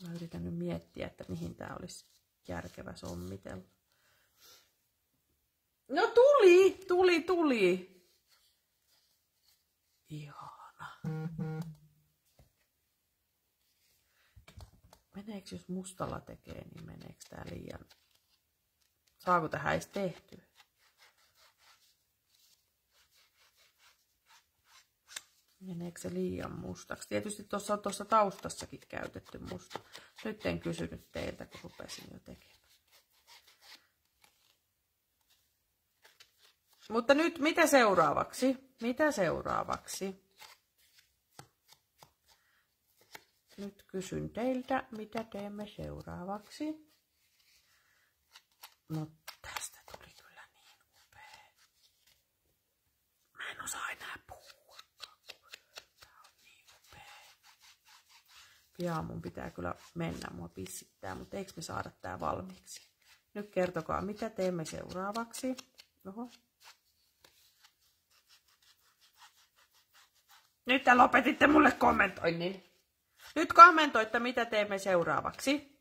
[SPEAKER 1] Mä yritän nyt miettiä, että mihin tää olisi järkevä sommitella. No tuli! Ihana. Meneekö jos mustalla tekee, niin meneekö tää liian... Saako tähän edes tehtyä? Meneekö se liian mustaksi? Tietysti tuossa on tuossa taustassakin käytetty musta. Nyt en kysynyt teiltä, kun rupesin jo tekemään. Mutta nyt mitä seuraavaksi? Mitä seuraavaksi? Nyt kysyn teiltä, mitä teemme seuraavaksi? No tästä tuli kyllä niin upea. Mä en osaa enää puhua. Tää on niin upea. Pian mun pitää kyllä mennä, mua pissittää, mutta eikö me saada tää valmiiksi? Nyt kertokaa, mitä teemme seuraavaksi. Oho. Nyt te lopetitte mulle kommentoinnin. Nyt kommentoitte, mitä teemme seuraavaksi.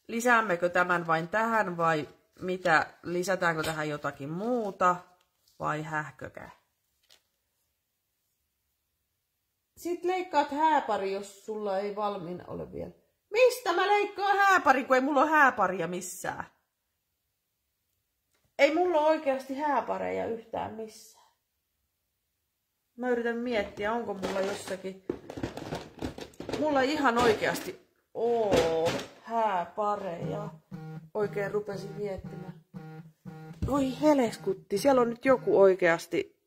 [SPEAKER 1] Lisäämmekö tämän vain tähän vai mitä? Lisätäänkö tähän jotakin muuta vai hähkökää? Sitten leikkaat hääpari, jos sulla ei valmiina ole vielä. Mistä mä leikkaan hääpari, kun ei mulla ole hääparia missään? Ei mulla ole oikeasti hääpareja yhtään missään. Mä yritän miettiä, onko mulla jossakin... Mulla ihan oikeasti... hääpareja. Oikein rupesin miettimään. Oi heleskutti, siellä on nyt joku oikeasti...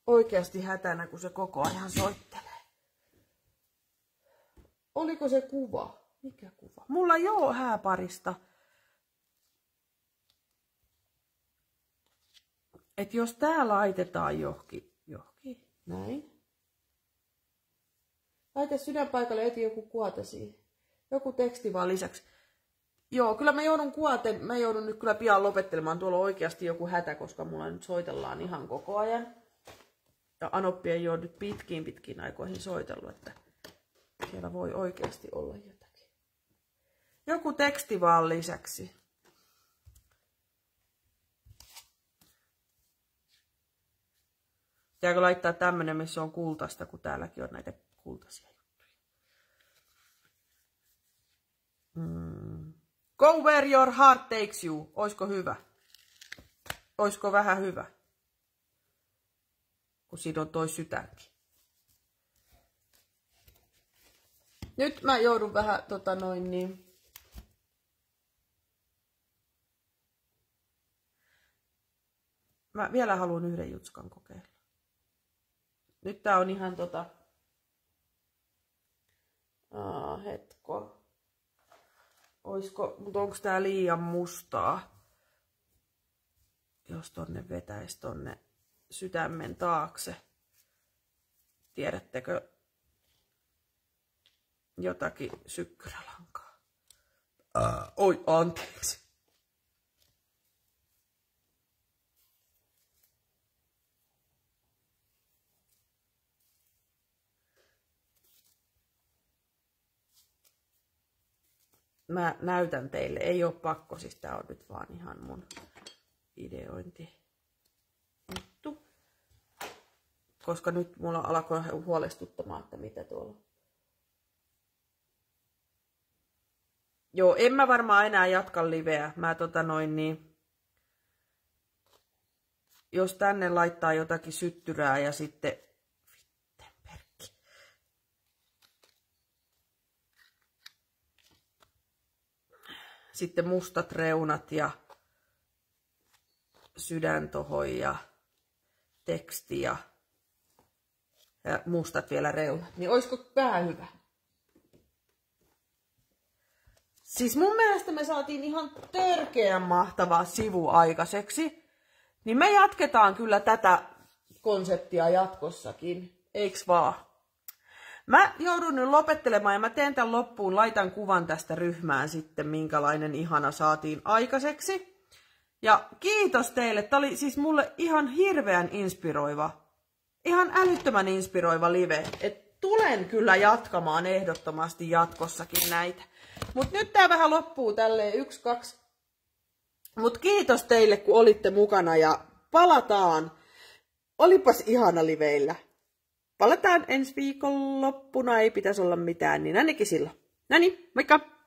[SPEAKER 1] Oikeasti hätänä, kun se koko ajan soittelee. Oliko se kuva? Mikä kuva? Mulla ei oo hääparista. Et jos tää laitetaan johonkin, näin. Laita sydänpaikalle eti joku kuote siihen. Joku teksti vaan lisäksi. Joo, kyllä mä joudun nyt kyllä pian lopettelemaan. Tuolla on oikeasti joku hätä, koska mulla nyt soitellaan ihan koko ajan. Ja Anoppi ei ole nyt pitkiin aikoihin soitellut, että siellä voi oikeasti olla jotakin. Joku teksti vaan lisäksi. Pitääkö laittaa tämmönen, missä on kultaista, kun täälläkin on näitä kultaisia juttuja. Go where your heart takes you. Oisko hyvä? Oisko vähän hyvä? Kun siinä on toi sydänkin. Nyt mä joudun vähän Mä vielä haluan yhden jutskan kokeilla. Nyt tää on ihan hetko. Mutta onko tää liian mustaa? Jos tonne vetäisi tonne sydämen taakse. Tiedättekö jotakin sykkyrälankaa? Oi, anteeksi. Mä näytän teille, ei ole pakko, siis tää on nyt vaan ihan mun ideointi juttu. Koska nyt mulla alkoi huolestuttamaan, että mitä tuolla. Joo, en mä varmaan enää jatka liveä. Mä jos tänne laittaa jotakin syttyrää ja sitten sitten mustat reunat ja sydän tohon ja teksti ja mustat vielä reunat. Niin olisiko vähän hyvä? Siis mun mielestä me saatiin ihan törkeän mahtava sivu aikaiseksi. Niin me jatketaan kyllä tätä konseptia jatkossakin. Eiks vaan? Mä joudun nyt lopettelemaan ja mä teen tämän loppuun, laitan kuvan tästä ryhmään sitten, minkälainen ihana saatiin aikaiseksi. Ja kiitos teille, tää oli siis mulle ihan hirveän inspiroiva, ihan älyttömän inspiroiva live. Et tulen kyllä jatkamaan ehdottomasti jatkossakin näitä. Mut nyt tää vähän loppuu tälleen 1, 2. Mut kiitos teille, kun olitte mukana ja palataan. Olipas ihana liveillä. Palataan ensi viikon loppuna, ei pitäisi olla mitään, niin ainakin silloin. Noniin, moikka!